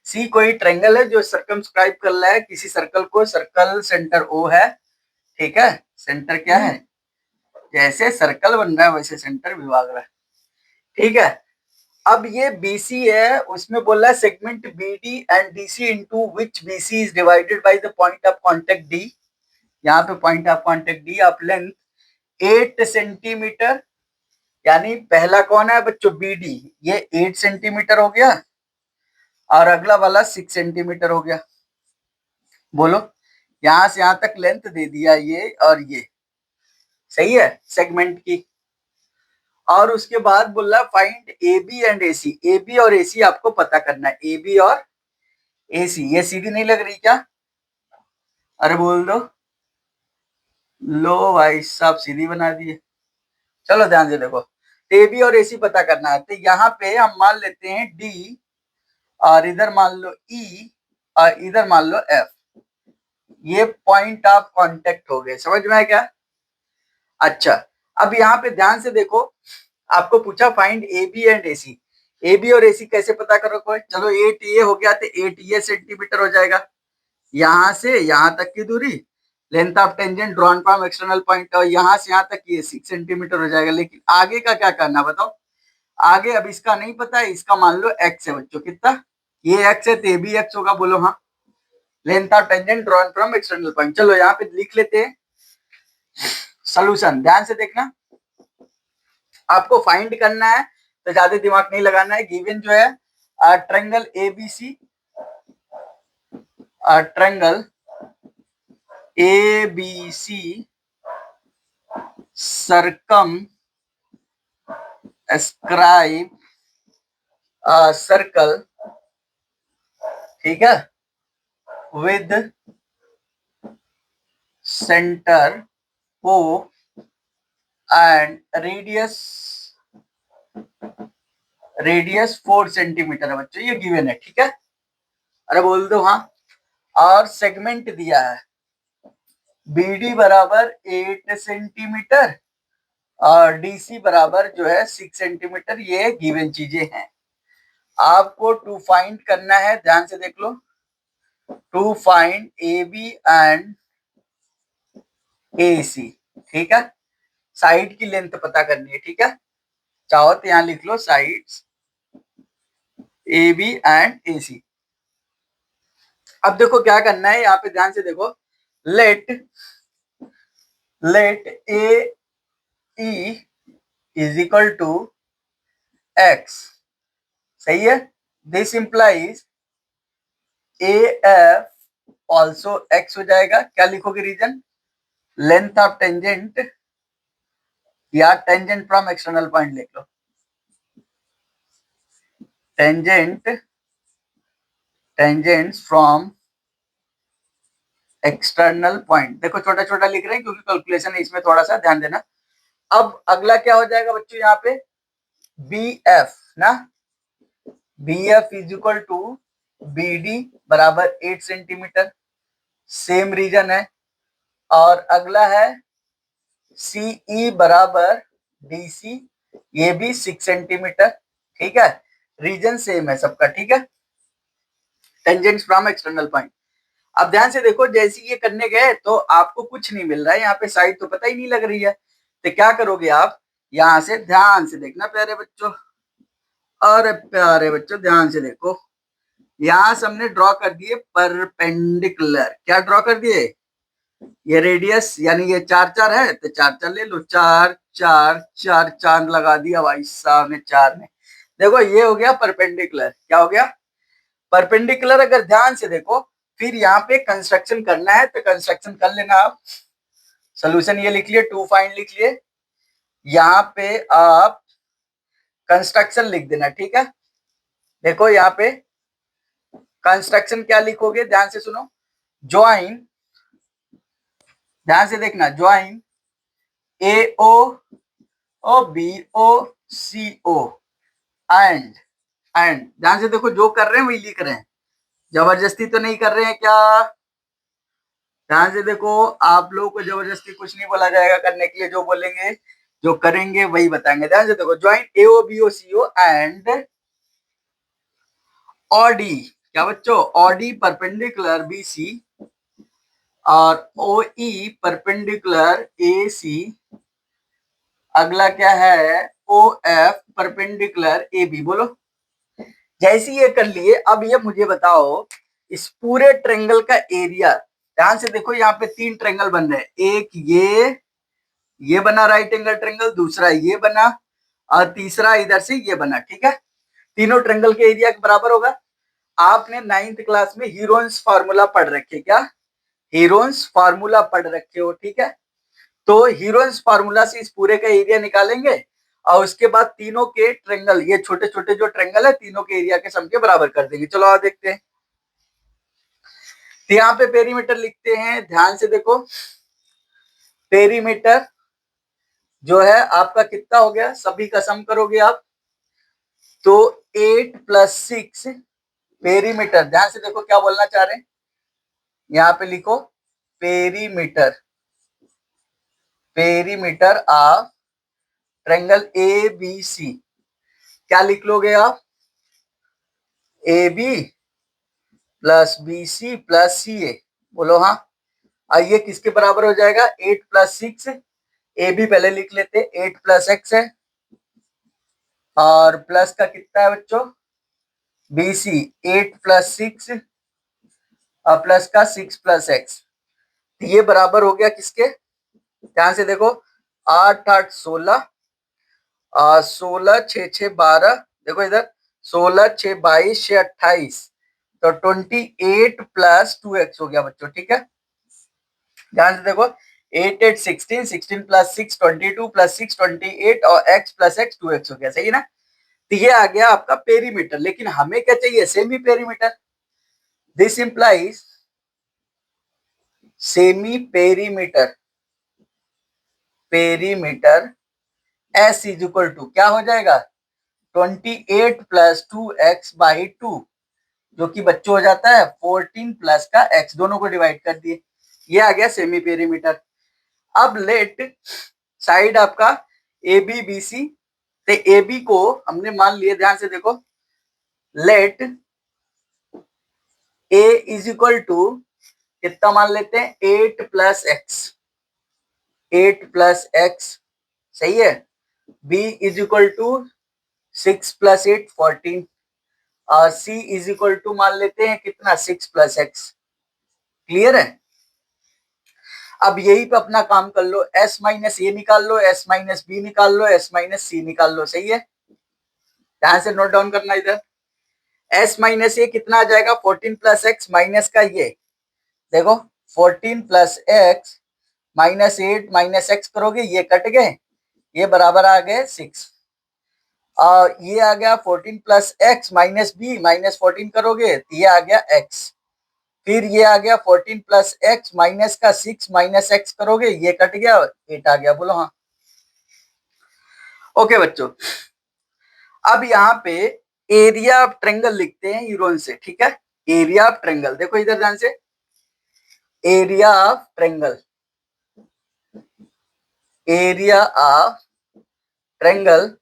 Speaker 1: सी कोई ट्रायंगल है जो सर्कमस्क्राइब कर रहा है किसी सर्कल को, सर्कल सेंटर ओ है, ठीक है। सेंटर क्या है? जैसे सर्कल बन रहा है वैसे सेंटर भी भाग रहा है, ठीक है। अब ये बीसी है, उसमें बोल रहा है segment BD and DC into which BC is divided by the point of contact D. यहाँ पे point of contact D of length 8 centimetre, यानी पहला कौन है बच्चों? बीडी, ये 8 सेंटीमीटर हो गया और अगला वाला 6 सेंटीमीटर हो गया, बोलो, यहां से यहां तक लेंथ दे दिया ये और ये, सही है सेगमेंट की। और उसके बाद बोल रहा find A B and A C. A B और ए सी आपको पता करना है, ए बी और ए सी। ये सीधी नहीं लग रही क्या? अरे बोल दो। लो भाई साहब सीधी बना दिए। चलो ध्यान से देखो, ए बी और ए सी पता करना है, तो यहाँ पे हम मान लेते हैं डी, और इधर मान लो ई, और इधर मान लो एफ। ये पॉइंट ऑफ कांटेक्ट हो गए, समझ में आया क्या? अच्छा, अब यहाँ पे ध्यान से देखो, आपको पूछा find A B and A C. A B और ए सी कैसे पता करोगे? चलो 8 ये हो गया तो 8 ये सेंटीमीटर हो जाएगा, यहां से यहां तक की दूरी, length of tangent drawn from external point, और यहां से यहां तक ये 6 सेंटीमीटर हो जाएगा। लेकिन आगे का क्या करना बताओ? आगे अब इसका नहीं पता है, इसका मान लो एक्स है बच्चों, कितना? ये एक्स है तो ये भी एक्स होगा, बोलो हाँ। Length of tangent drawn from external point. चलो यहाँ पे लिख लेते हैं सोल्यूशन, ध्यान से देखना। आपको फाइंड करना है तो ज्यादा दिमाग नहीं लगाना है। गिवन जो है triangle ABC, triangle ABC circum scribe circle, ठीक है, with centre O and radius 4 centimetre है बच्चों, ये गिवन है, ठीक है। अरे बोल दो हाँ। और सेगमेंट दिया है BD बराबर 8 सेंटीमीटर और DC बराबर जो है 6 सेंटीमीटर, ये गिवन चीजें हैं। आपको टू फाइंड करना है, ध्यान से देख लो, to find AB and AC, ठीक है। साइड की लेंथ पता करनी है, ठीक है। चाहो तो यहां लिख लो साइड्स AB एंड AC। अब देखो क्या करना है, यहाँ पे ध्यान से देखो, let A E is equal to X, सही है। This implies A F also X हो जाएगा। क्या लिखोगे रीजन? लेंथ ऑफ टेंजेंट या टेंजेंट फ्रॉम एक्सटर्नल पॉइंट लिख लो, टेंजेंट्स फ्रॉम एक्सटर्नल पॉइंट। देखो छोटा छोटा लिख रहे हैं क्योंकि कैलकुलेशन है इसमें, थोड़ा सा ध्यान देना। अब अगला क्या हो जाएगा बच्चों, यहाँ पे बी एफ ना, B F is equal to B D बराबर 8 सेंटीमीटर, सेम रीजन है। और अगला है सीई बराबर डी सी, ये भी 6 सेंटीमीटर, ठीक है। रीजन सेम है सबका, ठीक है। Tangents from external point. अब ध्यान से देखो, जैसे ये करने गए तो आपको कुछ नहीं मिल रहा है, यहाँ पे साइड तो पता ही नहीं लग रही है, तो क्या करोगे आप? यहाँ से ध्यान से देखना प्यारे बच्चों, अरे प्यारे बच्चों ध्यान से देखो, यहां से हमने ड्रॉ कर दिए परपेंडिकुलर। क्या ड्रॉ कर दिए? ये रेडियस यानी ये 4 4 है तो 4 4 ले लो, 4 4 4 चांद लगा दिया भाई साहब ने 4 ने। देखो ये हो गया परपेंडिकुलर। क्या हो गया? परपेंडिकुलर। अगर ध्यान से देखो, फिर यहाँ पे कंस्ट्रक्शन करना है तो कंस्ट्रक्शन कर लेना आप। सोल्यूशन ये लिख लिए, टू फाइंड लिख लिए, यहाँ पे आप कंस्ट्रक्शन लिख देना, ठीक है। देखो यहाँ पे कंस्ट्रक्शन क्या लिखोगे, ध्यान से सुनो। ज्वाइन, ध्यान से देखना, join A O O B O C O and ध्यान से देखो, जो कर रहे हैं वही लिख रहे हैं, जबरदस्ती तो नहीं कर रहे हैं क्या? ध्यान से देखो, आप लोगों को जबरदस्ती कुछ नहीं बोला जाएगा करने के लिए, जो बोलेंगे जो करेंगे वही बताएंगे। ध्यान से देखो, join A O B O C O and OD, क्या बच्चों? ऑडी परपेंडिकुलर बी सी और ओ ई परपेंडिकुलर ए सी। अगला क्या है? O F perpendicular A B. बोलो, जैसे ये कर लिए, अब ये मुझे बताओ इस पूरे ट्रायंगल का एरिया। ध्यान से देखो, यहाँ पे 3 ट्रायंगल बन रहे हैं, एक ये बना राइट एंगल ट्रायंगल, दूसरा ये बना, और तीसरा इधर से ये बना, ठीक है। तीनों ट्रायंगल के एरिया के बराबर होगा। आपने 9th क्लास में हीरोइंस फार्मूला पढ़ रखे क्या? हीरोन्स फार्मूला पढ़ रखे हो, ठीक है। तो हीरोन्स फार्मूला से इस पूरे का एरिया निकालेंगे और उसके बाद तीनों के ट्रेंगल, ये छोटे छोटे जो ट्रेंगल है तीनों के एरिया के सम के बराबर कर देंगे। चलो आओ देखते हैं। तो यहाँ पे पेरीमीटर लिखते हैं, ध्यान से देखो। पेरीमीटर जो है आपका कितना हो गया, सभी का सम करोगे आप तो 8 + 6 पेरीमीटर। ध्यान से देखो क्या बोलना चाह रहे हैं, यहाँ पे लिखो perimeter, perimeter of triangle A B C. क्या लिख लोगे आप, A B plus B C plus C A. बोलो हाँ। आइए किसके बराबर हो जाएगा, 8 + 6, ए बी पहले लिख लेते, 8 + x है और प्लस का कितना है बच्चों, बी सी 8 + 6 और प्लस का 6 + x। ये बराबर हो गया किसके, ध्यान से देखो, 8 8 16 16 6 6 12, देखो इधर 16 6 22 6 28, तो 28 + 2x हो गया बच्चों, ठीक है। ध्यान से देखो 8 8 16 16 + 6 22 + 6 28 और x + x 2x हो गया, सही ना। तो ये आ गया आपका पेरीमीटर। लेकिन हमें क्या चाहिए, semi perimeter. This implies semi perimeter, perimeter s = क्या हो जाएगा, 28 + 2x/2, जो कि बच्चों हो जाता है 14 प्लस का x, दोनों को डिवाइड कर दिए, ये आ गया सेमी पेरीमीटर। अब लेट साइड आपका ए बी बी सी, तो ए बी को हमने मान लिया, ध्यान से देखो, लेट a = कितना मान लेते हैं, 8 + x, 8 + x, सही है। b = 6 + 8 14 और c = मान लेते हैं कितना, 6 + x। क्लियर है। अब यही पे अपना काम कर लो, s - a निकाल लो, s - b निकाल लो, s - c निकाल लो, सही है। ध्यान से नोट डाउन करना इधर। s - a कितना आ जाएगा, 14 + x माइनस का ये देखो 14 + x -8 - x करोगे, ये कट गए, ये बराबर आ गए 6। और ये आ गया 14 + x -b -14 करोगे तो ये आ गया x। फिर ये आ गया 14 + x माइनस का 6 -x करोगे, ये कट गया, 8 आ गया। बोलो हाँ। ओके बच्चों, अब यहाँ पे एरिया ऑफ ट्रायंगल लिखते हैं यूरोन से, ठीक है। एरिया ऑफ ट्रायंगल देखो इधर ध्यान से, area of triangle, area of triangle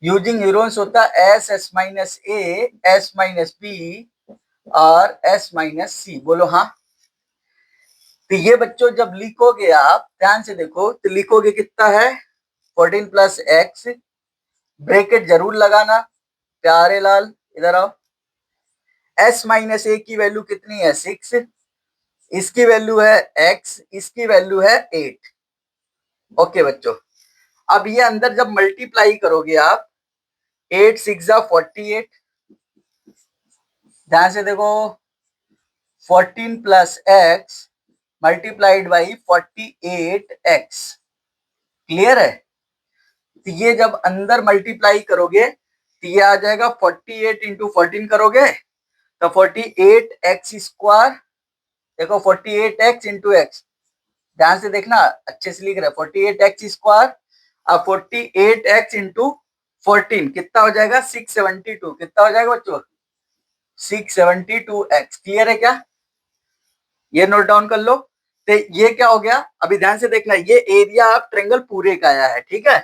Speaker 1: using Heron's होता है s s - a s - b और s - c। बोलो हाँ। तो ये बच्चों जब लिखोगे आप, ध्यान से देखो, तो लिखोगे कितना है, 14 + x, ब्रैकेट जरूर लगाना प्यारे लाल, इधर आओ। s - a की वैल्यू कितनी है, 6, इसकी वैल्यू है x, इसकी वैल्यू है 8। ओके बच्चों, अब ये अंदर जब मल्टीप्लाई करोगे आप, 8 6 48, ध्यान से देखो, 14 + x multiplied by 48x। Clear है। तो ये जब अंदर मल्टीप्लाई करोगे तो ये आ जाएगा 48 × 14 करोगे तो 48x², देखो 48x × x, ध्यान से देखना, अच्छे से लिख रहे हैं, 48x² और 48x × 14 कितना हो जाएगा, 672। कितना हो जाएगा बच्चों, 672x। क्लियर है क्या, ये नोट डाउन कर लो। तो ये क्या हो गया, अभी ध्यान से देखना, ये एरिया ऑफ ट्रायंगल पूरे का आया है, ठीक है।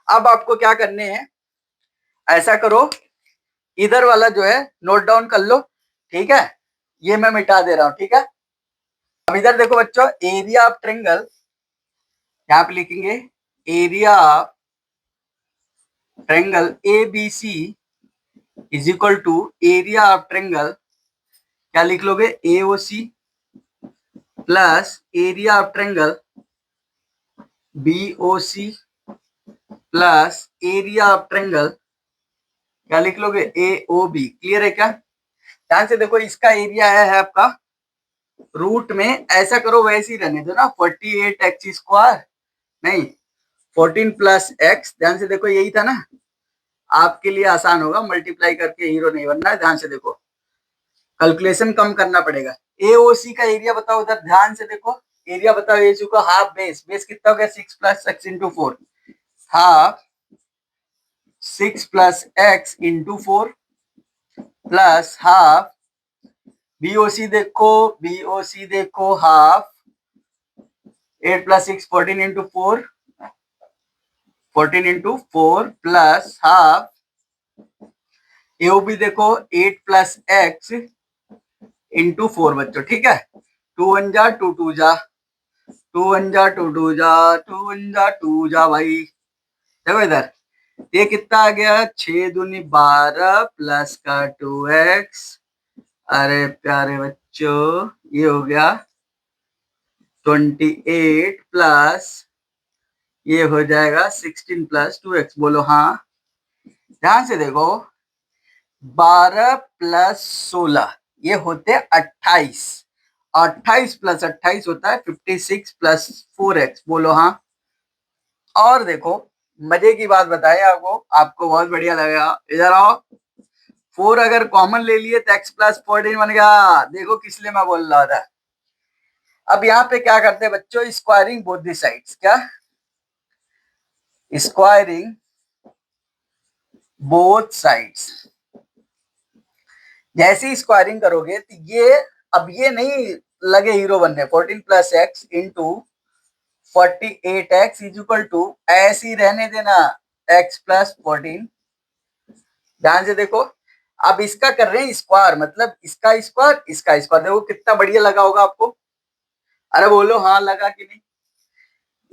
Speaker 1: अब आपको क्या करने हैं, ऐसा करो, इधर वाला जो है नोट डाउन कर लो, ठीक है। ये मैं मिटा दे रहा हूं, ठीक है। अब इधर देखो बच्चों, एरिया ऑफ ट्रायंगल यहां पे लिखेंगे, area of triangle A B C = area of triangle, क्या लिख लोगे, A O C plus area of triangle B O C plus area of triangle, क्या लिख लोगे, ए ओ बी। क्लियर है क्या। ध्यान से देखो, इसका एरिया है आपका रूट में ऐसा करो वैसे ही रहने दो ना, 48x², नहीं 14 प्लस एक्स, ध्यान से देखो यही था ना, आपके लिए आसान होगा, मल्टीप्लाई करके हीरो नहीं बनना है, ध्यान से देखो, कैलकुलेशन कम करना पड़ेगा। एओसी का एरिया बताओ, उधर ध्यान से देखो, एरिया बताओ एओसी को, हाफ बेस, बेस कितना हो गया 6 plus X into 4, half 6 plus X into 4 plus half BOC देखो half 8 plus 6 14 into 4, 14 into 4 plus half AOB देखो 8 प्लस एक्स इंटू 4 बच्चों, ठीक है, 2 1 जा 2 2 जा 2 1 जा 2 2 जा 2 1 जा 2 जा भाई, देखो इधर ये कितना आ गया 6 दूनी 12 प्लस का 2x, अरे प्यारे बच्चों ये हो गया 28 प्लस ये हो जाएगा 16 प्लस 2x, बोलो हाँ। ध्यान से देखो 12 प्लस 16 ये होते 28, 28 प्लस 28 होता है 56 प्लस 4x, बोलो हाँ। और देखो मजे की बात बताए आपको, आपको बहुत बढ़िया लगेगा, इधर आओ, 4 अगर कॉमन ले लिए तो x प्लस 14 बन गया, देखो किस लिए मैं बोल रहा था। अब यहाँ पे क्या करते हैं बच्चों, स्क्वायरिंग बोथ दी साइड्स, क्या स्क्वायरिंग बोथ साइड्स, जैसे ही स्क्वायरिंग करोगे तो ये अब ये नहीं लगे हीरो बनने, 14 plus X into 48x is equal to ऐसे ही रहने देना x प्लस 14, ध्यान से देखो, अब इसका कर रहे हैं स्क्वायर, मतलब इसका स्क्वायर इसका स्क्वायर, देखो कितना बढ़िया लगा होगा आपको, अरे बोलो हाँ लगा कि नहीं।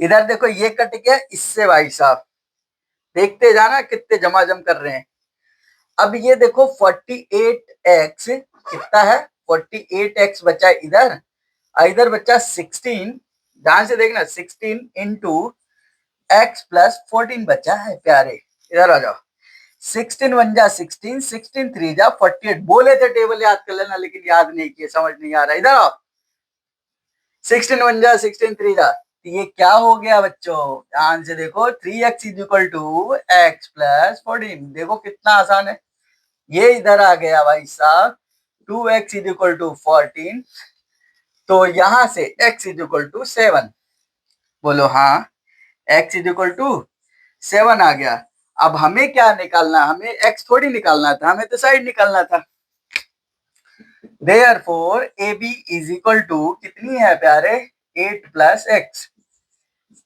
Speaker 1: इधर देखो ये कट गया इससे भाई साहब, देखते जाना कितने जमाजम कर रहे हैं। अब ये देखो 48x कितना है, 48x बचा इधर, इधर बचा 16, ध्यान से देखना 16 इंटू एक्स प्लस 14 बचा है प्यारे, इधर आ जाओ, 16 1 जा 16, 16 3 जा 48, बोले थे टेबल याद कर लेना लेकिन याद नहीं किए, समझ नहीं आ रहा, इधर आओ, 16 1 जा 16 3 जा, तो ये क्या हो गया बच्चों, ध्यान से देखो 3x is equal to X plus 14, देखो कितना आसान है, ये इधर आ गया भाई साहब 2x इज इक्वल टू 14, तो यहां से x इज इक्वल टू 7, बोलो हाँ, x इज इक्वल टू 7 आ गया। अब हमें क्या निकालना, हमें x थोड़ी निकालना था, हमें तो साइड निकालना था, therefore AB is equal to कितनी है प्यारे 8 प्लस एक्स,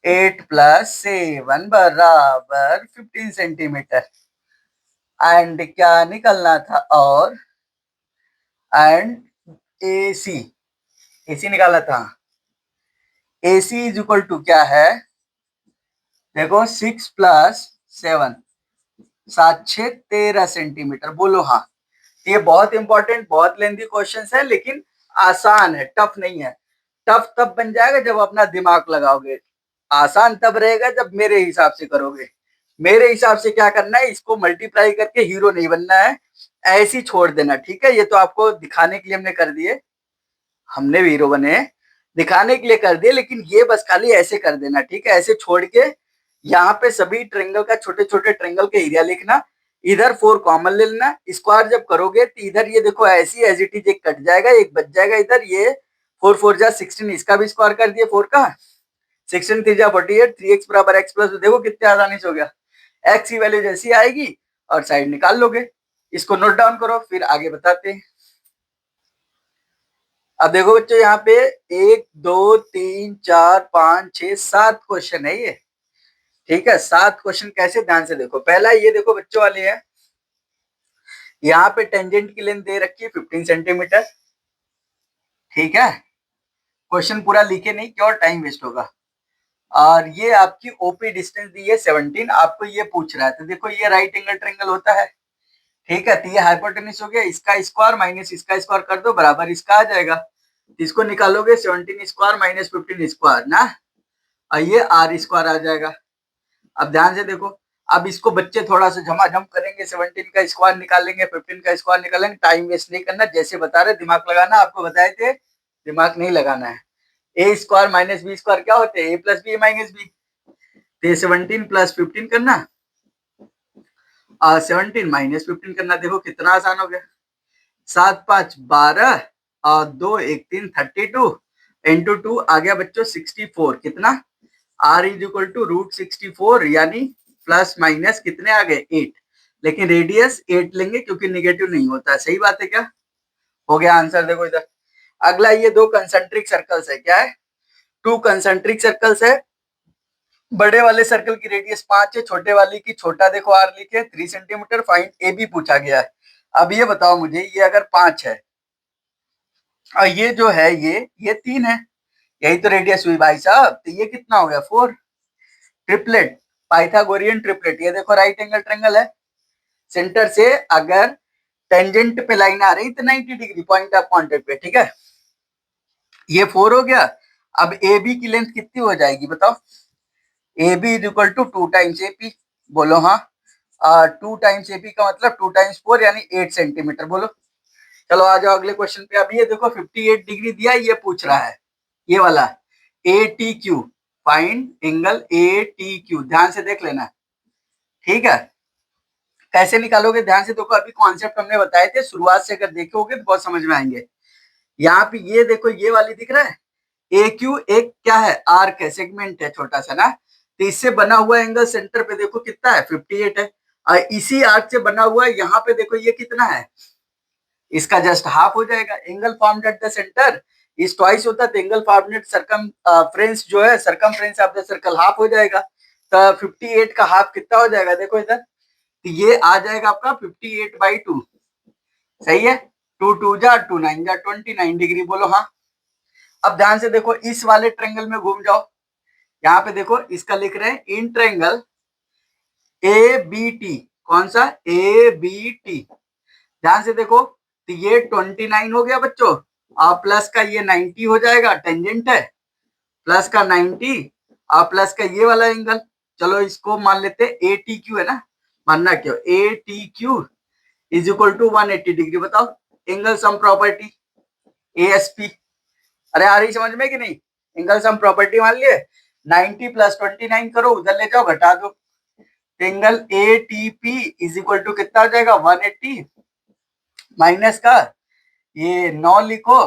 Speaker 1: 8 प्लस 7 बराबर 15 सेंटीमीटर, एंड क्या निकलना था, और एंड AC, AC निकालना था, AC इज इक्वल टू क्या है, देखो 6 प्लस 7, 7 6 13 सेंटीमीटर, बोलो हाँ। ये बहुत इंपॉर्टेंट बहुत लेंथी क्वेश्चन है, लेकिन आसान है, टफ नहीं है, टफ तब बन जाएगा जब अपना दिमाग लगाओगे, आसान तब रहेगा जब मेरे हिसाब से करोगे, मेरे हिसाब से क्या करना है, इसको मल्टीप्लाई करके हीरो नहीं बनना है, ऐसे ही छोड़ देना, ठीक है, ये तो आपको दिखाने के लिए हमने कर दिए, हमने भी हीरो बने दिखाने के लिए कर दिए, लेकिन ये बस खाली ऐसे कर देना, ठीक है, ऐसे छोड़ के यहाँ पे सभी ट्रेंगल का छोटे छोटे ट्रेंगल के एरिया लिखना, इधर 4 कॉमन ले लेना, स्क्वायर जब करोगे तो इधर ये देखो ऐसी एज इट इज एक कट जाएगा, एक बच जाएगा इधर, ये 4 4 जा 16, इसका भी स्क्वायर कर दिए 4 का, 16 3 जा 48, 3x बराबर x प्लस, देखो कितने आसानी से हो गया, x की वैल्यू जैसी आएगी और साइड निकाल लोगे, इसको नोट डाउन करो फिर आगे बताते हैं। अब देखो बच्चों यहाँ पे 1 2 3 4 5 6 7 क्वेश्चन है ये, ठीक है, 7 क्वेश्चन कैसे, ध्यान से देखो, पहला ये देखो बच्चों वाले है, यहाँ पे टेंजेंट की लेंथ दे रखी है 15 सेंटीमीटर, ठीक है, क्वेश्चन पूरा लिखे नहीं क्यों टाइम वेस्ट होगा, और ये आपकी ओपी डिस्टेंस दी है 17, आपको ये पूछ रहा है, तो देखो ये राइट एंगल ट्रायंगल होता है, ठीक है, तो ये हाइपोटेन्यूज हो गया, इसका स्क्वायर माइनस इसका स्क्वायर कर दो बराबर इसका आ जाएगा, इसको निकालोगे 17 स्क्वायर माइनस 15 स्क्वायर ना, और ये आर स्क्वायर आ जाएगा। अब ध्यान से देखो, अब इसको बच्चे थोड़ा सा झमाझम करेंगे, 17 का स्क्वायर निकालेंगे 15 का स्क्वायर निकालेंगे, टाइम वेस्ट नहीं करना, जैसे बता रहे दिमाग लगाना, आपको बताए थे दिमाग नहीं लगाना है। ए स्क्वायर माइनस बी स्क्वायर क्या होते हैं? ए प्लस बी माइनस बी। तो 17 प्लस 15 करना, 17 माइनस 15 करना। देखो कितना आसान हो गया। 7 5 12 और 2 1 3 32 इंटू 2 आ गया बच्चों 64। कितना? r is equal to root 64 यानी प्लस माइनस कितने आ गए? 8। लेकिन रेडियस 8 लेंगे क्योंकि निगेटिव नहीं होता है। सही बात है क्या? हो गया आंसर। देखो इधर अगला, ये दो कंसेंट्रिक सर्कल्स है। क्या है? टू कंसेंट्रिक सर्कल्स है। बड़े वाले सर्कल की रेडियस 5 है, छोटे वाले की, छोटा देखो r लिखे 3 सेंटीमीटर। फाइंड ए बी पूछा गया है। अब ये बताओ मुझे, ये अगर 5 है और ये जो है ये 3 है, यही तो रेडियस हुई भाई साहब। तो ये कितना हो गया? 4। Triplet, Pythagorean triplet. ये देखो राइट एंगल ट्रायंगल है। सेंटर से अगर टेंजेंट पे लाइन आ रही तो 90 डिग्री पॉइंट ऑफ कांटेक्ट पे। ठीक है, ये 4 हो गया। अब ए बी की लेंथ कितनी हो जाएगी बताओ? A B is equal to 2 times A P. बोलो हाँ। 2 टाइम्स ए पी का मतलब 2 टाइम्स 4 यानी 8 सेंटीमीटर। बोलो। चलो आ जाओ अगले क्वेश्चन पे। अब ये देखो 58 डिग्री दिया, ये पूछ रहा है ये वाला ए T Q. Find angle A T Q. ध्यान से देख लेना। ठीक है, कैसे निकालोगे ध्यान से देखो। अभी कॉन्सेप्ट हमने बताए थे, शुरुआत से अगर देखोगे तो बहुत समझ में आएंगे। यहाँ पे ये देखो, ये वाली दिख रहा है ए क्यू। एक क्या है? आर्क है, सेगमेंट है छोटा सा ना। तो इससे बना हुआ एंगल सेंटर पे देखो कितना है? 58 है। और इसी आर्क से बना हुआ यहाँ पे देखो ये कितना है? इसका जस्ट हाफ हो जाएगा। Angle formed at the centre is twice होता है, तो एंगल फॉर्म्ड एट सर्कमफ्रेंस जो है, circumference of the circle half हो जाएगा। तो 58 का हाफ कितना हो जाएगा? देखो इधर, तो ये आ जाएगा आपका 58/2। सही है। 2 2 जा 2 9 जा 29 डिग्री। बोलो हाँ। अब ध्यान से देखो, इस वाले ट्रायंगल में घूम जाओ। यहाँ पे देखो इसका लिख रहे हैं in triangle A B T. कौन सा? A B T. ध्यान से देखो, तो ये 29 हो गया बच्चों, और प्लस का ये 90 हो जाएगा, टेंजेंट है। प्लस का 90 और प्लस का ये वाला एंगल। चलो इसको मान लेते हैं ए टी क्यू है ना। मानना क्यों? A T Q is equal to 180 degree. बताओ angle sum property A S P. अरे आ रही समझ में कि नहीं? एंगल सम प्रॉपर्टी मान लिए। 90 प्लस 29 करो, उधर ले जाओ, घटा दो। Angle A T P is equal to कितना हो जाएगा? 180 माइनस का ये 9 लिखो,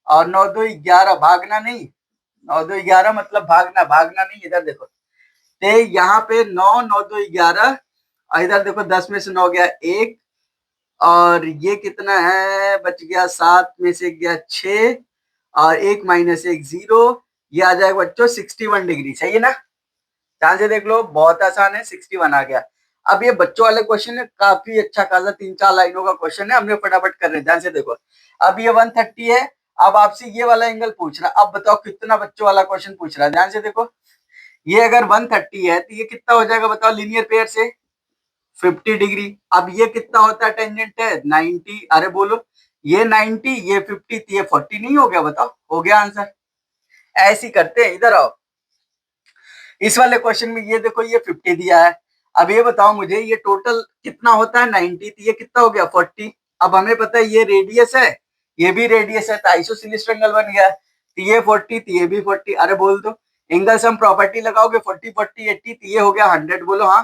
Speaker 1: और 9 2 11, भागना नहीं। 9 2 11 मतलब भागना, भागना नहीं। इधर देखो, तो यहाँ पे 9 9 2 11, और इधर देखो 10 में से 9 गया 1, और ये कितना है? बच गया 7 में से गया 6, और 1 माइनस 1 0। ये आ जाएगा बच्चों 61 डिग्री। सही है ना? ध्यान से देख लो, बहुत आसान है। 61 आ गया। अब ये बच्चों वाले क्वेश्चन है, काफी अच्छा खासा 3 4 लाइनों का क्वेश्चन है, हमने फटाफट कर रहे हैं। ध्यान से देखो, अब ये 130 है। अब आपसे ये वाला एंगल पूछ रहा है। अब बताओ कितना बच्चों वाला क्वेश्चन पूछ रहा है। ध्यान से देखो, ये अगर 130 है तो ये कितना हो जाएगा बताओ लीनियर पेयर से? 50 डिग्री। अब ये कितना होता है? टेंजेंट है 90। अरे बोलो, ये 90 ये 50 तो ये 40 नहीं हो गया? बताओ, हो गया आंसर। ऐसे ही करते हैं। इधर आओ, इस वाले क्वेश्चन में ये देखो ये 50 दिया है। अब ये बताओ मुझे, ये टोटल कितना होता है? 90, तो ये कितना हो गया? 40। अब हमें पता है ये रेडियस है, ये भी रेडियस है, तो आइसोसेलेस ट्रायंगल बन गया। तो ये 40 तो ये भी 40। अरे बोल दो, एंगल सम प्रॉपर्टी लगाओगे 40 40 80, तो ये हो गया 100। बोलो हाँ।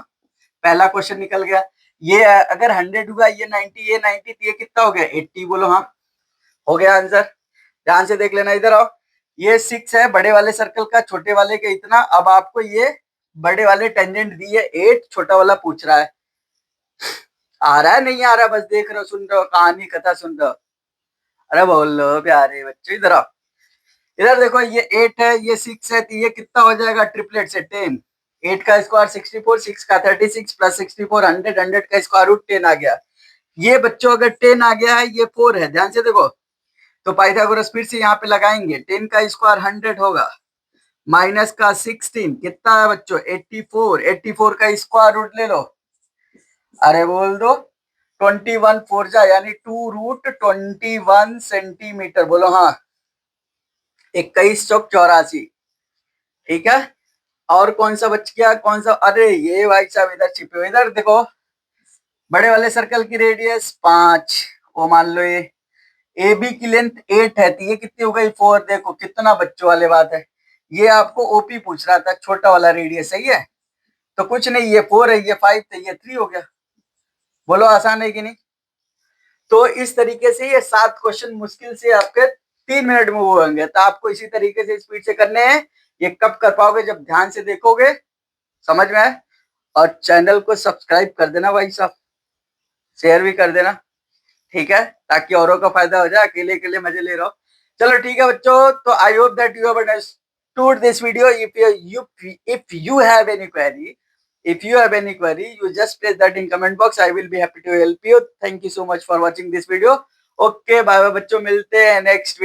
Speaker 1: पहला क्वेश्चन निकल गया। ये अगर 100 हुआ, ये 90 ये 90, तो ये कितना हो गया? 80। बोलो हाँ। हो गया आंसर। ध्यान से देख लेना। इधर आओ, ये 6 है बड़े वाले सर्कल का, छोटे वाले का इतना। अब आपको ये बड़े वाले टेंजेंट दिए 8, छोटा वाला पूछ रहा है। आ रहा है नहीं आ रहा? बस देख रहे हो, सुन रहे हो, कहानी कथा सुन रहे हो? अरे बोल लो प्यारे बच्चों। इधर आओ, इधर देखो, ये 8 है, ये 6 है, तो ये कितना हो जाएगा? ट्रिपलेट से 10। 8 का स्क्वायर 64, 6 का 36 प्लस 64 100, 100 का स्क्वायर रूट 10 आ गया। ये बच्चों अगर 10 आ गया है, ये 4 है। ध्यान से देखो, तो पाइथागोरस फिर से यहाँ पे लगाएंगे। 10 का स्क्वायर 100 होगा, माइनस का 16 कितना है बच्चों? 84। 84 का स्क्वायर रूट ले लो। अरे बोल दो 21 4 जा यानी 2 रूट 21 सेंटीमीटर। बोलो हाँ। 21 चौक 84। ठीक है, और कौन सा बच गया? कौन सा? अरे ये भाई साहब इधर छिपे हुए। इधर देखो, बड़े वाले सर्कल की रेडियस 5, वो मान लो ये ए बी की लेंथ 8 है, तो ये कितनी हो गई 4। देखो कितना बच्चों वाले बात है। ये आपको ओपी पूछ रहा था, छोटा वाला रेडियस, सही है। तो कुछ नहीं, ये 4 है, ये 5 तो ये 3 हो गया। बोलो आसान है कि नहीं। तो इस तरीके से ये 7 क्वेश्चन मुश्किल से आपके 3 मिनट में वो होंगे। तो आपको इसी तरीके से स्पीड से करने हैं। ये कब कर पाओगे, जब ध्यान से देखोगे। समझ में आए। और चैनल को सब्सक्राइब कर देना भाई साहब, शेयर भी कर देना, ठीक है, ताकि औरों का फायदा हो जाए, अकेले अकेले मजे ले रहा हो। चलो ठीक है बच्चों, तो I hope that you have understood this video. If you have any query, if you have any query, you just place that in comment box. I will be happy to help you. Thank you so much for watching this video. Okay, bye bye बच्चों, मिलते हैं next video.